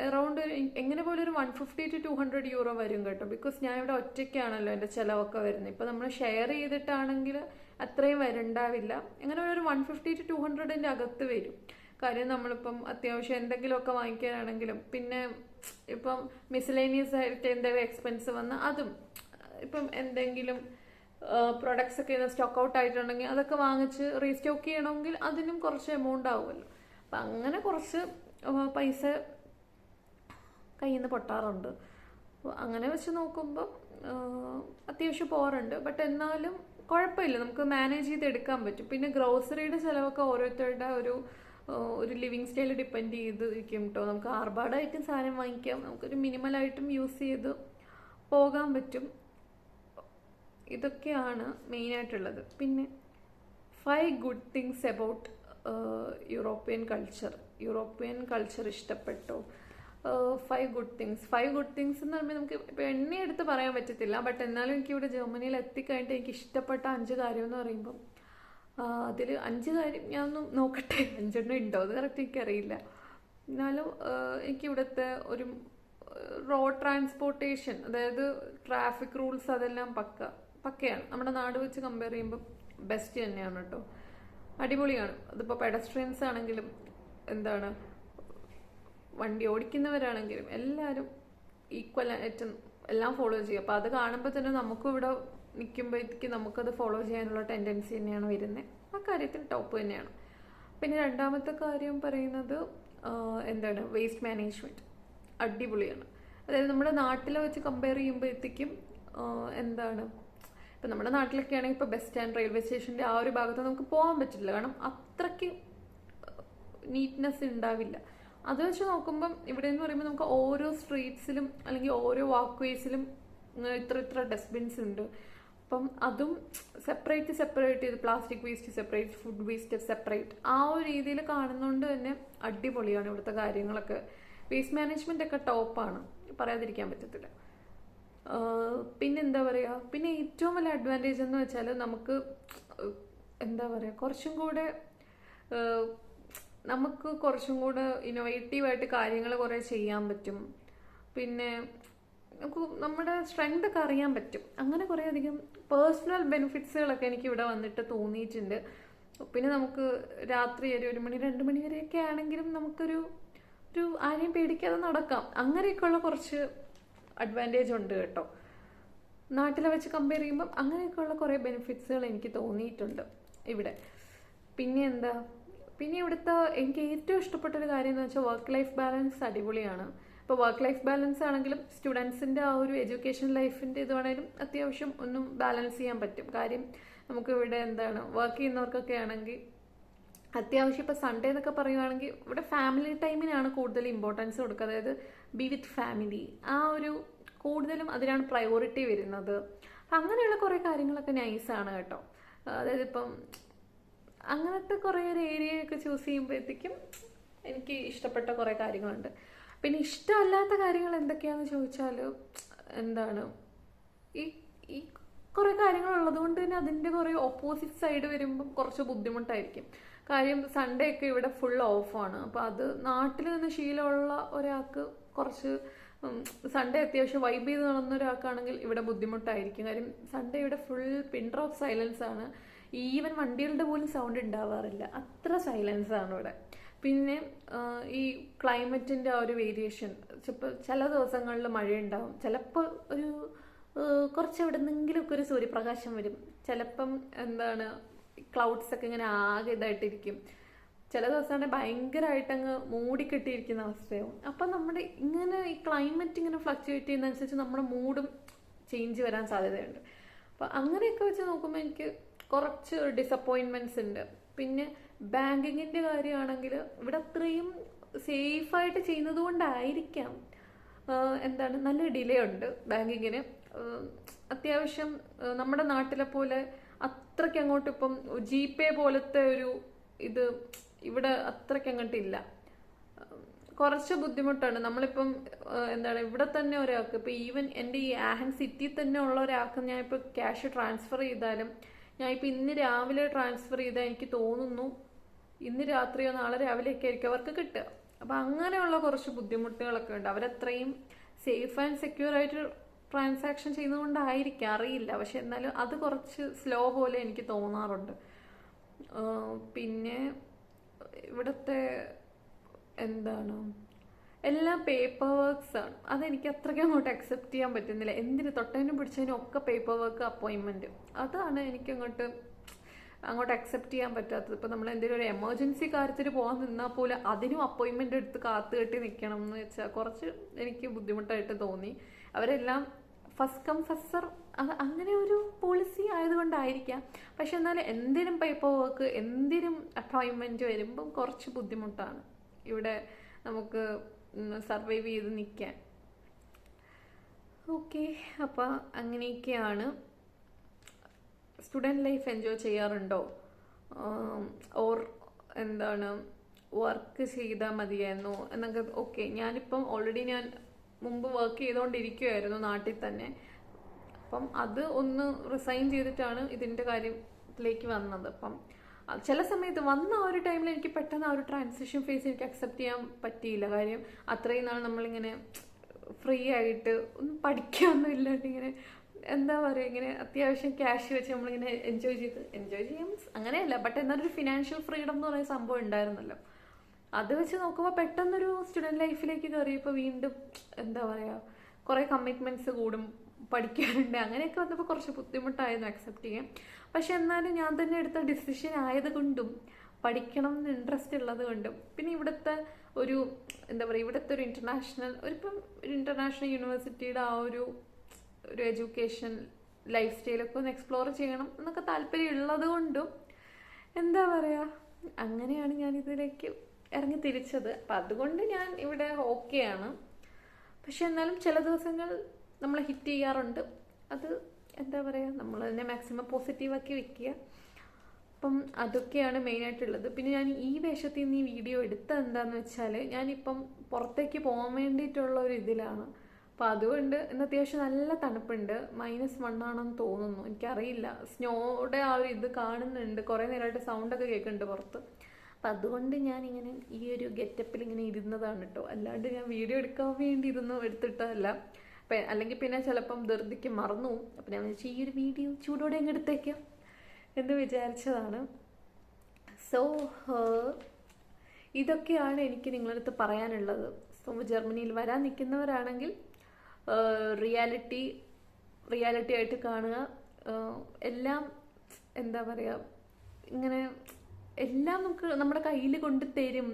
അറൗണ്ട് എങ്ങനെ പോലും ഒരു 150 to 200 euro വരും കേട്ടോ. ബിക്കോസ് ഞാൻ ഇവിടെ ഒറ്റയ്ക്കാണല്ലോ എൻ്റെ ചിലവൊക്കെ വരുന്നത്. ഇപ്പോൾ നമ്മൾ ഷെയർ ചെയ്തിട്ടാണെങ്കിൽ അത്രയും വരണ്ടാവില്ല. അങ്ങനെ ഒരു 150 to 200 അകത്ത് വരും. കാര്യം നമ്മളിപ്പം അത്യാവശ്യം എന്തെങ്കിലുമൊക്കെ വാങ്ങിക്കാനാണെങ്കിലും, പിന്നെ ഇപ്പം മിസ്ലേനിയസ് ആയിട്ട് എന്തെങ്കിലും എക്സ്പെൻസ് വന്ന് അതും, ഇപ്പം എന്തെങ്കിലും പ്രൊഡക്ട്സ് ഒക്കെ സ്റ്റോക്ക് ഔട്ട് ആയിട്ടുണ്ടെങ്കിൽ അതൊക്കെ വാങ്ങിച്ച് റീസ്റ്റോക്ക് ചെയ്യണമെങ്കിൽ അതിനും കുറച്ച് എമൗണ്ട് ആവുമല്ലോ. അപ്പം അങ്ങനെ കുറച്ച് പൈസ കയ്യിൽ നിന്ന് പൊട്ടാറുണ്ട്. അങ്ങനെ വെച്ച് നോക്കുമ്പോൾ അത്യാവശ്യം പോകാറുണ്ട്. ബട്ട് എന്നാലും കുഴപ്പമില്ല, നമുക്ക് മാനേജ് ചെയ്ത് എടുക്കാൻ പറ്റും. പിന്നെ ഗ്രോസറിയുടെ ചിലവൊക്കെ ഓരോരുത്തരുടെ ഒരു ലിവിങ് സ്റ്റൈൽ ഡിപ്പെൻഡ് ചെയ്തിരിക്കും കേട്ടോ. നമുക്ക് ആർഭാടായിട്ടും സാധനം വാങ്ങിക്കാം, നമുക്കൊരു മിനിമലായിട്ടും യൂസ് ചെയ്ത് പോകാൻ പറ്റും. ഇതൊക്കെയാണ് മെയിനായിട്ടുള്ളത്. പിന്നെ 5 good things about European culture ഇഷ്ടപ്പെട്ടോ? 5 good things എന്ന് പറയുമ്പോൾ നമുക്ക് ഇപ്പം എടുത്ത് പറയാൻ പറ്റത്തില്ല. ബട്ട് എന്നാലും എനിക്കിവിടെ ജർമ്മനിയിൽ എത്തിക്കഴിഞ്ഞിട്ട് എനിക്ക് ഇഷ്ടപ്പെട്ട 5 കാര്യം എന്ന് പറയുമ്പം അതിൽ 5 കാര്യം ഞാൻ ഒന്ന് നോക്കട്ടെ, 5 ഉണ്ടോ അത് കറക്റ്റ് എനിക്കറിയില്ല. എന്നാലും എനിക്കിവിടുത്തെ ഒരു റോഡ് ട്രാൻസ്പോർട്ടേഷൻ, അതായത് ട്രാഫിക് റൂൾസ് അതെല്ലാം പക്കയാണ്. നമ്മുടെ നാട് വെച്ച് കമ്പയർ ചെയ്യുമ്പോൾ ബെസ്റ്റ് തന്നെയാണ് കേട്ടോ, അടിപൊളിയാണ്. അതിപ്പോൾ പെഡസ്ട്രിയൻസ് ആണെങ്കിലും വണ്ടി ഓടിക്കുന്നവരാണെങ്കിലും എല്ലാവരും ഈക്വൽ ആയിട്ട് എല്ലാം ഫോളോ ചെയ്യും. അപ്പോൾ അത് കാണുമ്പോൾ തന്നെ നമുക്കും ഇവിടെ നിൽക്കുമ്പോഴത്തേക്ക് നമുക്കത് ഫോളോ ചെയ്യാനുള്ള ടെൻഡൻസി തന്നെയാണ് വരുന്നത്. ആ കാര്യത്തിൽ ടോപ്പ് തന്നെയാണ്. പിന്നെ രണ്ടാമത്തെ കാര്യം പറയുന്നത് വേസ്റ്റ് മാനേജ്മെൻറ്റ് അടിപൊളിയാണ്. അതായത് നമ്മുടെ നാട്ടിലെ വെച്ച് കമ്പയർ ചെയ്യുമ്പോഴത്തേക്കും ഇപ്പം നമ്മുടെ നാട്ടിലൊക്കെ ആണെങ്കിൽ ഇപ്പോൾ ബസ് സ്റ്റാൻഡ്, റെയിൽവേ സ്റ്റേഷൻ്റെ ആ ഒരു ഭാഗത്ത് നമുക്ക് പോകാൻ പറ്റില്ല. കാരണം അത്രയ്ക്ക് നീറ്റ്നെസ് ഉണ്ടാവില്ല. അത് വെച്ച് നോക്കുമ്പം ഇവിടെ എന്ന് പറയുമ്പോൾ നമുക്ക് ഓരോ സ്ട്രീറ്റ്സിലും അല്ലെങ്കിൽ ഓരോ വാക്ക് വേസിലും ഇത്ര ഡസ്റ്റ്ബിൻസ് ഉണ്ട്. അപ്പം അതും സെപ്പറേറ്റ് ചെയ്ത് plastic waste separate, food waste separate, ആ ഒരു രീതിയിൽ കാണുന്നതുകൊണ്ട് തന്നെ അടിപൊളിയാണ് ഇവിടുത്തെ കാര്യങ്ങളൊക്കെ. വേസ്റ്റ് മാനേജ്മെൻ്റ് ഒക്കെ ടോപ്പാണ്, പറയാതിരിക്കാൻ പറ്റത്തില്ല. പിന്നെ പിന്നെ ഏറ്റവും വലിയ അഡ്വാൻറ്റേജ് എന്ന് വെച്ചാൽ നമുക്ക് കുറച്ചും കൂടെ ഇന്നോവേറ്റീവായിട്ട് കാര്യങ്ങൾ കുറേ ചെയ്യാൻ പറ്റും. പിന്നെ നമുക്ക് നമ്മുടെ സ്ട്രെങ്ത് ഒക്കെ അറിയാൻ പറ്റും. അങ്ങനെ കുറേ അധികം പേഴ്സണൽ ബെനിഫിറ്റ്സുകളൊക്കെ എനിക്ക് ഇവിടെ വന്നിട്ട് തോന്നിയിട്ടുണ്ട്. പിന്നെ നമുക്ക് രാത്രി ഒരു 1 മണി 2 മണി വരെയൊക്കെ ആണെങ്കിലും നമുക്കൊരു ആരെയും പേടിക്കാതെ നടക്കാം. അങ്ങനെയൊക്കെയുള്ള കുറച്ച് അഡ്വാൻറ്റേജ് ഉണ്ട് കേട്ടോ. നാട്ടിലെ വെച്ച് കമ്പയർ ചെയ്യുമ്പം അങ്ങനെയൊക്കെയുള്ള കുറേ ബെനിഫിറ്റ്സുകൾ എനിക്ക് തോന്നിയിട്ടുണ്ട് ഇവിടെ. പിന്നെ ഇവിടുത്തെ എനിക്ക് ഏറ്റവും ഇഷ്ടപ്പെട്ടൊരു കാര്യം എന്ന് വെച്ചാൽ വർക്ക് ലൈഫ് ബാലൻസ് അടിപൊളിയാണ്. ഇപ്പോൾ വർക്ക് ലൈഫ് ബാലൻസ് ആണെങ്കിലും സ്റ്റുഡൻസിൻ്റെ ആ ഒരു എഡ്യൂക്കേഷൻ ലൈഫിൻ്റെ ഇതാണെങ്കിലും അത്യാവശ്യം ഒന്നും ബാലൻസ് ചെയ്യാൻ പറ്റും. കാര്യം നമുക്ക് ഇവിടെ വർക്ക് ചെയ്യുന്നവർക്കൊക്കെ ആണെങ്കിൽ അത്യാവശ്യം ഇപ്പോൾ സൺഡേ എന്നൊക്കെ പറയുവാണെങ്കിൽ ഇവിടെ ഫാമിലി ടൈമിനാണ് കൂടുതൽ ഇമ്പോർട്ടൻസ് കൊടുക്കുക. അതായത് ബി വിത്ത് ഫാമിലി, ആ ഒരു കൂടുതലും അതിനാണ് പ്രയോറിറ്റി വരുന്നത്. അങ്ങനെയുള്ള കുറേ കാര്യങ്ങളൊക്കെ നൈസാണ് കേട്ടോ. അതായത് ഇപ്പം അങ്ങനത്തെ കുറേ ഒരു ഏരിയയൊക്കെ ചൂസ് ചെയ്യുമ്പോഴത്തേക്കും എനിക്ക് ഇഷ്ടപ്പെട്ട കുറേ കാര്യങ്ങളുണ്ട്. പിന്നെ ഇഷ്ടമല്ലാത്ത കാര്യങ്ങൾ എന്തൊക്കെയാണെന്ന് ചോദിച്ചാൽ എന്താണ് ഈ ഈ കുറേ കാര്യങ്ങളുള്ളത് കൊണ്ട് തന്നെ അതിൻ്റെ കുറേ ഓപ്പോസിറ്റ് സൈഡ് വരുമ്പം കുറച്ച് ബുദ്ധിമുട്ടായിരിക്കും. കാര്യം സൺഡേ ഒക്കെ ഇവിടെ ഫുൾ ഓഫാണ്. അപ്പോൾ അത് നാട്ടിൽ നിന്ന് ശീലമുള്ള ഒരാൾക്ക് കുറച്ച് സൺഡേ അത്യാവശ്യം വൈബ് ചെയ്ത് നടന്ന ഒരാൾക്കാണെങ്കിൽ ഇവിടെ ബുദ്ധിമുട്ടായിരിക്കും. കാര്യം സൺഡേ ഇവിടെ ഫുൾ പിൻ ഡ്രോപ്പ് സൈലൻസ് ആണ്. ഈവൻ വണ്ടികളുടെ പോലും സൗണ്ട് ഉണ്ടാവാറില്ല, അത്ര സൈലൻസ് ആണ് ഇവിടെ. പിന്നെ ഈ ക്ലൈമറ്റിൻ്റെ ആ ഒരു വേരിയേഷൻ, ചില ദിവസങ്ങളിൽ മഴയുണ്ടാവും, ചിലപ്പോൾ ഒരു കുറച്ച് എവിടെ നിന്നെങ്കിലുമൊക്കെ ഒരു സൂര്യപ്രകാശം വരും, ചിലപ്പം എന്താണ് ക്ലൗഡ്സ് ഒക്കെ ഇങ്ങനെ ആകെ ഇതായിട്ടിരിക്കും, ചില ദിവസം ഭയങ്കരമായിട്ട് അങ്ങ് മൂടിക്കെട്ടിയിരിക്കുന്ന അവസ്ഥയാവും. അപ്പം നമ്മുടെ ഇങ്ങനെ ഈ ക്ലൈമറ്റ് ഇങ്ങനെ ഫ്ലക്ച്വേറ്റ് ചെയ്യുന്നതനുസരിച്ച് നമ്മുടെ മൂഡും ചേഞ്ച് വരാൻ സാധ്യതയുണ്ട്. അപ്പം അങ്ങനെയൊക്കെ വെച്ച് നോക്കുമ്പോൾ എനിക്ക് കുറച്ച് ഡിസപ്പോയിൻമെൻറ്റ്സ് ഉണ്ട്. പിന്നെ ബാങ്കിങ്ങിൻ്റെ കാര്യമാണെങ്കിൽ ഇവിടെ അത്രയും സേഫായിട്ട് ചെയ്യുന്നത് കൊണ്ടായിരിക്കാം എന്താണ് നല്ല ഡിലേ ഉണ്ട് ബാങ്കിങ്ങിന്. അത്യാവശ്യം നമ്മുടെ നാട്ടിലെ പോലെ അത്രയ്ക്ക് അങ്ങോട്ട് ഇപ്പം GPay പോലത്തെ ഒരു ഇത് ഇവിടെ അത്രയ്ക്ക് അങ്ങോട്ടില്ല, കുറച്ച് ബുദ്ധിമുട്ടാണ്. നമ്മളിപ്പം എന്താണ് ഇവിടെ തന്നെ ഒരാൾക്ക് ഇപ്പം ഈവൻ എൻ്റെ ഈ ആഹൻ സിറ്റിയിൽ തന്നെ ഉള്ള ഒരാൾക്ക് ഞാനിപ്പോൾ ക്യാഷ് ട്രാൻസ്ഫർ ചെയ്താലും ഞാനിപ്പോൾ ഇന്ന് രാവിലെ ട്രാൻസ്ഫർ ചെയ്താൽ എനിക്ക് തോന്നുന്നു ഇന്ന് രാത്രിയോ നാളെ രാവിലെയൊക്കെ ആയിരിക്കും അവർക്ക് കിട്ടുക. അപ്പം അങ്ങനെയുള്ള കുറച്ച് ബുദ്ധിമുട്ടുകളൊക്കെ ഉണ്ട്. അവരത്രയും സേഫ് ആൻഡ് സെക്യൂർ ആയിട്ട് ട്രാൻസാക്ഷൻ ചെയ്യുന്നതുകൊണ്ടായിരിക്കാം, അറിയില്ല. പക്ഷെ എന്നാലും അത് കുറച്ച് സ്ലോ പോലെ എനിക്ക് തോന്നാറുണ്ട്. പിന്നെ ഇവിടുത്തെ എന്താണ് എല്ലാം പേപ്പർ വർക്ക്സ് ആണ്. അതെനിക്ക് അത്രയ്ക്ക് അങ്ങോട്ട് അക്സെപ്റ്റ് ചെയ്യാൻ പറ്റുന്നില്ല. എന്തിന് തൊട്ടതിനും പിടിച്ചതിനും ഒക്കെ പേപ്പർ വർക്ക്, അപ്പോയിൻമെൻറ്റ്, അതാണ് എനിക്ക് അങ്ങോട്ട് അക്സെപ്റ്റ് ചെയ്യാൻ പറ്റാത്തത്. ഇപ്പം നമ്മൾ എന്തെങ്കിലും ഒരു എമർജൻസി കാര്യത്തിന് പോകാൻ നിന്നാൽ പോലും അതിനും അപ്പോയിൻമെൻ്റ് എടുത്ത് കാത്തു കെട്ടി നിൽക്കണം എന്ന് വെച്ചാൽ കുറച്ച് എനിക്ക് ബുദ്ധിമുട്ടായിട്ട് തോന്നി. അവരെല്ലാം ഫസ്റ്റ് കം ഫസ്റ്റ് സെർവ്, അത് അങ്ങനെ ഒരു പോളിസി ആയതുകൊണ്ടായിരിക്കാം. പക്ഷെ എന്നാലും എന്തിനും പേപ്പർ വർക്ക്, എന്തിനും അപ്പോയിൻമെൻറ്റ് വരുമ്പം കുറച്ച് ബുദ്ധിമുട്ടാണ് ഇവിടെ നമുക്ക് സർവൈവ് ചെയ്ത് നിൽക്കാൻ. ഓക്കെ, അപ്പോൾ അങ്ങനെയൊക്കെയാണ്. സ്റ്റുഡൻറ്റ് ലൈഫ് എൻജോയ് ചെയ്യാറുണ്ടോ? ഓർ എന്താണ് വർക്ക് ചെയ്താൽ മതിയായിരുന്നു എന്നൊക്കെ. ഓക്കെ, ഞാനിപ്പം ഓൾറെഡി ഞാൻ മുമ്പ് വർക്ക് ചെയ്തുകൊണ്ടിരിക്കുമായിരുന്നു നാട്ടിൽ തന്നെ. അപ്പം അത് ഒന്ന് റിസൈൻ ചെയ്തിട്ടാണ് ഇതിൻ്റെ കാര്യത്തിലേക്ക് വന്നത്. അപ്പം ചില സമയത്ത് വന്ന ആ ഒരു ടൈമിൽ എനിക്ക് പെട്ടെന്ന് ആ ഒരു ട്രാൻസിഷൻ ഫേസ് എനിക്ക് അക്സെപ്റ്റ് ചെയ്യാൻ പറ്റിയില്ല. കാര്യം അത്രയും നാൾ നമ്മളിങ്ങനെ ഫ്രീ ആയിട്ട് ഒന്നും പഠിക്കാനൊന്നും ഇല്ലാണ്ട് ഇങ്ങനെ എന്താ പറയുക, ഇങ്ങനെ അത്യാവശ്യം ക്യാഷ് വെച്ച് നമ്മളിങ്ങനെ എൻജോയ് ചെയ്യാം അങ്ങനെയല്ല, ബട്ട് എന്നാലൊരു ഫിനാൻഷ്യൽ ഫ്രീഡം എന്ന് പറയുന്ന സംഭവം ഉണ്ടായിരുന്നല്ലോ. അത് വെച്ച് നോക്കുമ്പോൾ പെട്ടെന്നൊരു സ്റ്റുഡൻറ്റ് ലൈഫിലേക്ക് കയറിയപ്പോൾ വീണ്ടും എന്താ പറയുക, കുറേ കമ്മിറ്റ്മെൻറ്റ്സ് കൂടും, പഠിക്കാനുണ്ട്, അങ്ങനെയൊക്കെ വന്നപ്പോൾ കുറച്ച് ബുദ്ധിമുട്ടായിരുന്നു അക്സെപ്റ്റ് ചെയ്യാൻ. പക്ഷെ എന്നാലും ഞാൻ തന്നെ എടുത്ത ഡിസിഷൻ ആയതുകൊണ്ടും പഠിക്കണം എന്ന് ഇൻട്രസ്റ്റ് ഉള്ളത് കൊണ്ടും പിന്നെ ഇവിടുത്തെ ഒരു എന്താ പറയുക, ഇവിടുത്തെ ഒരു ഇൻ്റർനാഷണൽ യൂണിവേഴ്സിറ്റിയുടെ ആ ഒരു എഡ്യൂക്കേഷൻ ലൈഫ് സ്റ്റൈലൊക്കെ ഒന്ന് എക്സ്പ്ലോർ ചെയ്യണം എന്നൊക്കെ താല്പര്യം ഉള്ളത് കൊണ്ടും എന്താ പറയുക, അങ്ങനെയാണ് ഞാൻ ഇതിലേക്ക് ഇറങ്ങി തിരിച്ചത്. അപ്പം അതുകൊണ്ട് ഞാൻ ഇവിടെ ഓക്കെയാണ്. പക്ഷെ എന്നാലും ചില ദിവസങ്ങൾ നമ്മൾ ഹിറ്റ് ചെയ്യാറുണ്ട്. അത് എന്താ പറയുക, നമ്മൾ തന്നെ മാക്സിമം പോസിറ്റീവാക്കി വെക്കുക. അപ്പം അതൊക്കെയാണ് മെയിനായിട്ടുള്ളത്. പിന്നെ ഞാൻ ഈ വേഷത്തിൽ നിന്ന് ഈ വീഡിയോ എടുത്തത് എന്താണെന്ന് വെച്ചാൽ ഞാനിപ്പം പുറത്തേക്ക് പോകാൻ വേണ്ടിയിട്ടുള്ള ഒരു ഇതിലാണ്. അപ്പം അതുകൊണ്ട് ഇന്ന് അത്യാവശ്യം നല്ല തണുപ്പുണ്ട്. -1 ആണെന്ന് തോന്നുന്നു, എനിക്കറിയില്ല. സ്നോയുടെ ആ ഒരു ഇത് കാണുന്നുണ്ട്, കുറേ നേരമായിട്ട് സൗണ്ടൊക്കെ കേൾക്കുന്നുണ്ട് പുറത്ത്. അപ്പം അതുകൊണ്ട് ഞാനിങ്ങനെ ഈ ഒരു ഗെറ്റപ്പിൽ ഇങ്ങനെ ഇരുന്നതാണ് കേട്ടോ, അല്ലാണ്ട് ഞാൻ വീഡിയോ എടുക്കാൻ വേണ്ടി എടുത്തിട്ടല്ല. അല്ലെങ്കിൽ പിന്നെ ചിലപ്പം ധൃതിക്ക് മറന്നു പോകും. അപ്പം ഞാൻ വിചാരിച്ചു ഈ ഒരു വീഡിയോ ചൂടോടെ അങ്ങ് എടുത്തേക്കാം എന്ന് വിചാരിച്ചതാണ്. സോ ഇതൊക്കെയാണ് എനിക്ക് നിങ്ങളടുത്ത് പറയാനുള്ളത്. സോ ജർമ്മനിയിൽ വരാൻ നിൽക്കുന്നവരാണെങ്കിൽ റിയാലിറ്റി ആയിട്ട് കാണുക. എല്ലാം എന്താ പറയുക, ഇങ്ങനെ എല്ലാം നമ്മുടെ കയ്യിൽ കൊണ്ട് തരും,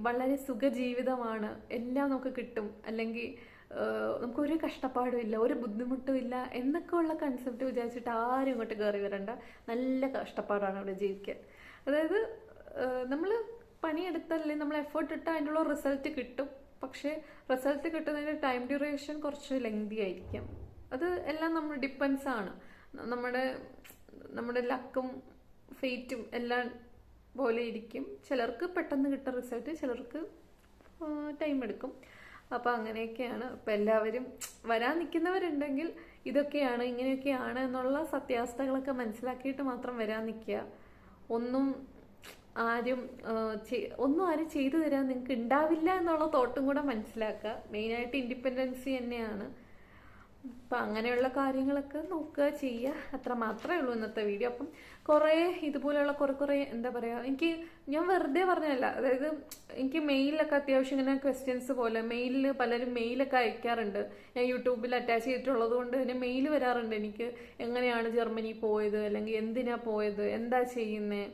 വളരെ സുഖജീവിതമാണ്, എല്ലാം നമുക്ക് കിട്ടും, അല്ലെങ്കിൽ നമുക്കൊരു കഷ്ടപ്പാടും ഇല്ല, ഒരു ബുദ്ധിമുട്ടും ഇല്ല എന്നൊക്കെ ഉള്ള കൺസെപ്റ്റ് വിചാരിച്ചിട്ട് ആരും ഇങ്ങോട്ട് കയറി വരണ്ട. നല്ല കഷ്ടപ്പാടാണ് ഇവിടെ ജീവിക്കാൻ. അതായത് നമ്മൾ പണിയെടുത്തല്ലേ, നമ്മൾ എഫേർട്ട് ഇട്ടാൽ അതിനുള്ള റിസൾട്ട് കിട്ടും. പക്ഷേ റിസൾട്ട് കിട്ടുന്നതിൻ്റെ ടൈം ഡ്യൂറേഷൻ കുറച്ച് ലെങ്തി ആയിരിക്കും. അത് എല്ലാം നമ്മൾ ഡിപ്പെൻസ് ആണ്, നമ്മുടെ ലക്കും ഫെയ്റ്റും എല്ലാം പോലെ ഇരിക്കും. ചിലർക്ക് പെട്ടെന്ന് കിട്ടുന്ന റിസൾട്ട്, ചിലർക്ക് ടൈം എടുക്കും. അപ്പം അങ്ങനെയൊക്കെയാണ്. അപ്പം എല്ലാവരും വരാൻ നിൽക്കുന്നവരുണ്ടെങ്കിൽ ഇതൊക്കെയാണ് ഇങ്ങനെയൊക്കെയാണ് എന്നുള്ള സത്യാവസ്ഥകളൊക്കെ മനസ്സിലാക്കിയിട്ട് മാത്രം വരാൻ നിൽക്കുക. ഒന്നും ആരും ഒന്നും ആരും ചെയ്തു തരാൻ നിങ്ങൾക്ക് ഉണ്ടാവില്ല എന്നുള്ള തോട്ടും കൂടെ മനസ്സിലാക്കുക. മെയിനായിട്ട് ഇൻഡിപെൻഡൻസി തന്നെയാണ്. അപ്പം അങ്ങനെയുള്ള കാര്യങ്ങളൊക്കെ നോക്കുക, ചെയ്യുക, അത്ര മാത്രമേ ഉള്ളൂ ഇന്നത്തെ വീഡിയോ. അപ്പം കുറേ ഇതുപോലെയുള്ള കുറേ എന്താ പറയുക, ഞാൻ വെറുതെ പറഞ്ഞതല്ല. അതായത് എനിക്ക് മെയിലൊക്കെ അത്യാവശ്യം ഇങ്ങനെ ക്വസ്റ്റ്യൻസ് പോലെ മെയിലിൽ പലരും മെയിലൊക്കെ അയക്കാറുണ്ട്. ഞാൻ യൂട്യൂബിൽ അറ്റാച്ച് ചെയ്തിട്ടുള്ളത് കൊണ്ട് തന്നെ മെയിൽ വരാറുണ്ട് എനിക്ക്. എങ്ങനെയാണ് ജർമ്മനി പോയത്, അല്ലെങ്കിൽ എന്തിനാ പോയത്, എന്താ ചെയ്യുന്നത്,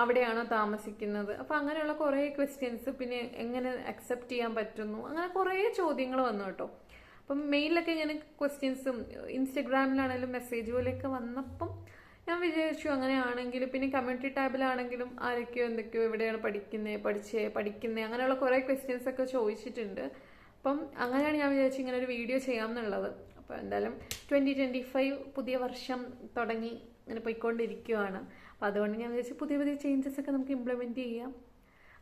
അവിടെയാണോ താമസിക്കുന്നത്, അപ്പം അങ്ങനെയുള്ള കുറേ ക്വസ്റ്റ്യൻസ്, പിന്നെ എങ്ങനെ അക്സെപ്റ്റ് ചെയ്യാൻ പറ്റുന്നു, അങ്ങനെ കുറേ ചോദ്യങ്ങൾ വന്നു കേട്ടോ. അപ്പം മെയിലൊക്കെ ഞാൻ ക്വസ്റ്റ്യൻസും ഇൻസ്റ്റഗ്രാമിലാണെങ്കിലും മെസ്സേജ് പോലെയൊക്കെ വന്നപ്പം ഞാൻ വിചാരിച്ചു അങ്ങനെയാണെങ്കിൽ, പിന്നെ കമ്മ്യൂണിറ്റി ടാബിലാണെങ്കിലും ആരൊക്കെയോ എന്തൊക്കെയോ എവിടെയാണ് പഠിക്കുന്നത് അങ്ങനെയുള്ള കുറേ ക്വസ്റ്റ്യൻസ് ഒക്കെ ചോദിച്ചിട്ടുണ്ട്. അപ്പം അങ്ങനെയാണ് ഞാൻ വിചാരിച്ചു ഇങ്ങനെ ഒരു വീഡിയോ ചെയ്യാമെന്നുള്ളത്. അപ്പോൾ എന്തായാലും 2025 പുതിയ വർഷം തുടങ്ങി ഇങ്ങനെ പോയിക്കൊണ്ടിരിക്കുകയാണ്. അപ്പോൾ അതുകൊണ്ട് ഞാൻ വിചാരിച്ചു പുതിയ ചേഞ്ചസ് ഒക്കെ നമുക്ക് ഇംപ്ലിമെൻറ്റ് ചെയ്യാം.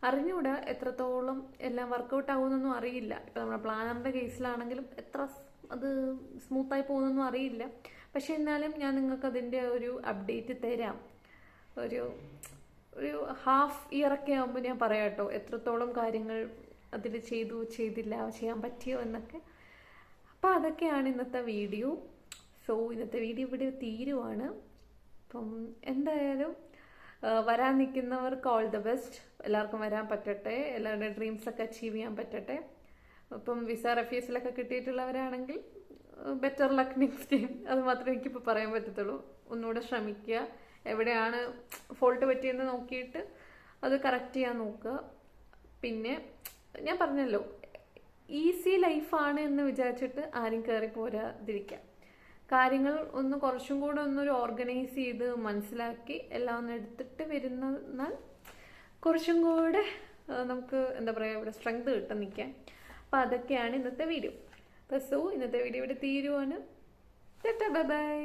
അറിഞ്ഞൂടാ എത്രത്തോളം എല്ലാം വർക്കൗട്ട് ആവുമെന്നൊന്നും അറിയില്ല. ഇപ്പം നമ്മുടെ പ്ലാനറിൻ്റെ കേസിലാണെങ്കിലും എത്ര അത് സ്മൂത്തായി പോകുന്നൊന്നും അറിയില്ല. പക്ഷെ എന്നാലും ഞാൻ നിങ്ങൾക്ക് അതിൻ്റെ ഒരു അപ്ഡേറ്റ് തരാം. ഒരു ഹാഫ് ഇയറൊക്കെ ആകുമ്പോൾ ഞാൻ പറയാം കേട്ടോ എത്രത്തോളം കാര്യങ്ങൾ അതിൽ ചെയ്തില്ല, ചെയ്യാൻ പറ്റിയോ എന്നൊക്കെ. അപ്പോൾ അതൊക്കെയാണ് ഇന്നത്തെ വീഡിയോ. സോ ഇന്നത്തെ വീഡിയോ ഇവിടെ തീരുവാണ്. അപ്പം എന്തായാലും വരാൻ നിൽക്കുന്നവർക്ക് ഓൾ ദ ബെസ്റ്റ്. എല്ലാവർക്കും വരാൻ പറ്റട്ടെ, എല്ലാവരുടെ ഡ്രീംസൊക്കെ അച്ചീവ് ചെയ്യാൻ പറ്റട്ടെ. അപ്പം വിസ റെഫ്യൂസലൊക്കെ കിട്ടിയിട്ടുള്ളവരാണെങ്കിൽ ബെറ്റർ ലക്ക് നെക്സ്റ്റ് ടൈം. അത് മാത്രമേ എനിക്കിപ്പോൾ പറയാൻ പറ്റത്തുള്ളൂ. ഒന്നുകൂടെ ശ്രമിക്കുക, എവിടെയാണ് ഫോൾട്ട് പറ്റിയെന്ന് നോക്കിയിട്ട് അത് കറക്റ്റ് ചെയ്യാൻ നോക്കുക. പിന്നെ ഞാൻ പറഞ്ഞല്ലോ, ഈസി ലൈഫാണ് എന്ന് വിചാരിച്ചിട്ട് ആരും കയറി പോരാതിരിക്കുക. കാര്യങ്ങൾ ഒന്ന് കുറച്ചും കൂടെ ഒന്നൊരു ഓർഗനൈസ് ചെയ്ത് മനസ്സിലാക്കി എല്ലാം ഒന്ന് എടുത്തിട്ട് വരുന്നാൽ കുറച്ചും കൂടെ നമുക്ക് എന്താ പറയുക ഇവിടെ സ്ട്രെങ്ത് കിട്ടും നിൽക്കാൻ. അപ്പം അതൊക്കെയാണ് ഇന്നത്തെ വീഡിയോ. അപ്പോൾ ഇന്നത്തെ വീഡിയോ ഇവിടെ തീരുവാണ്. Bye bye.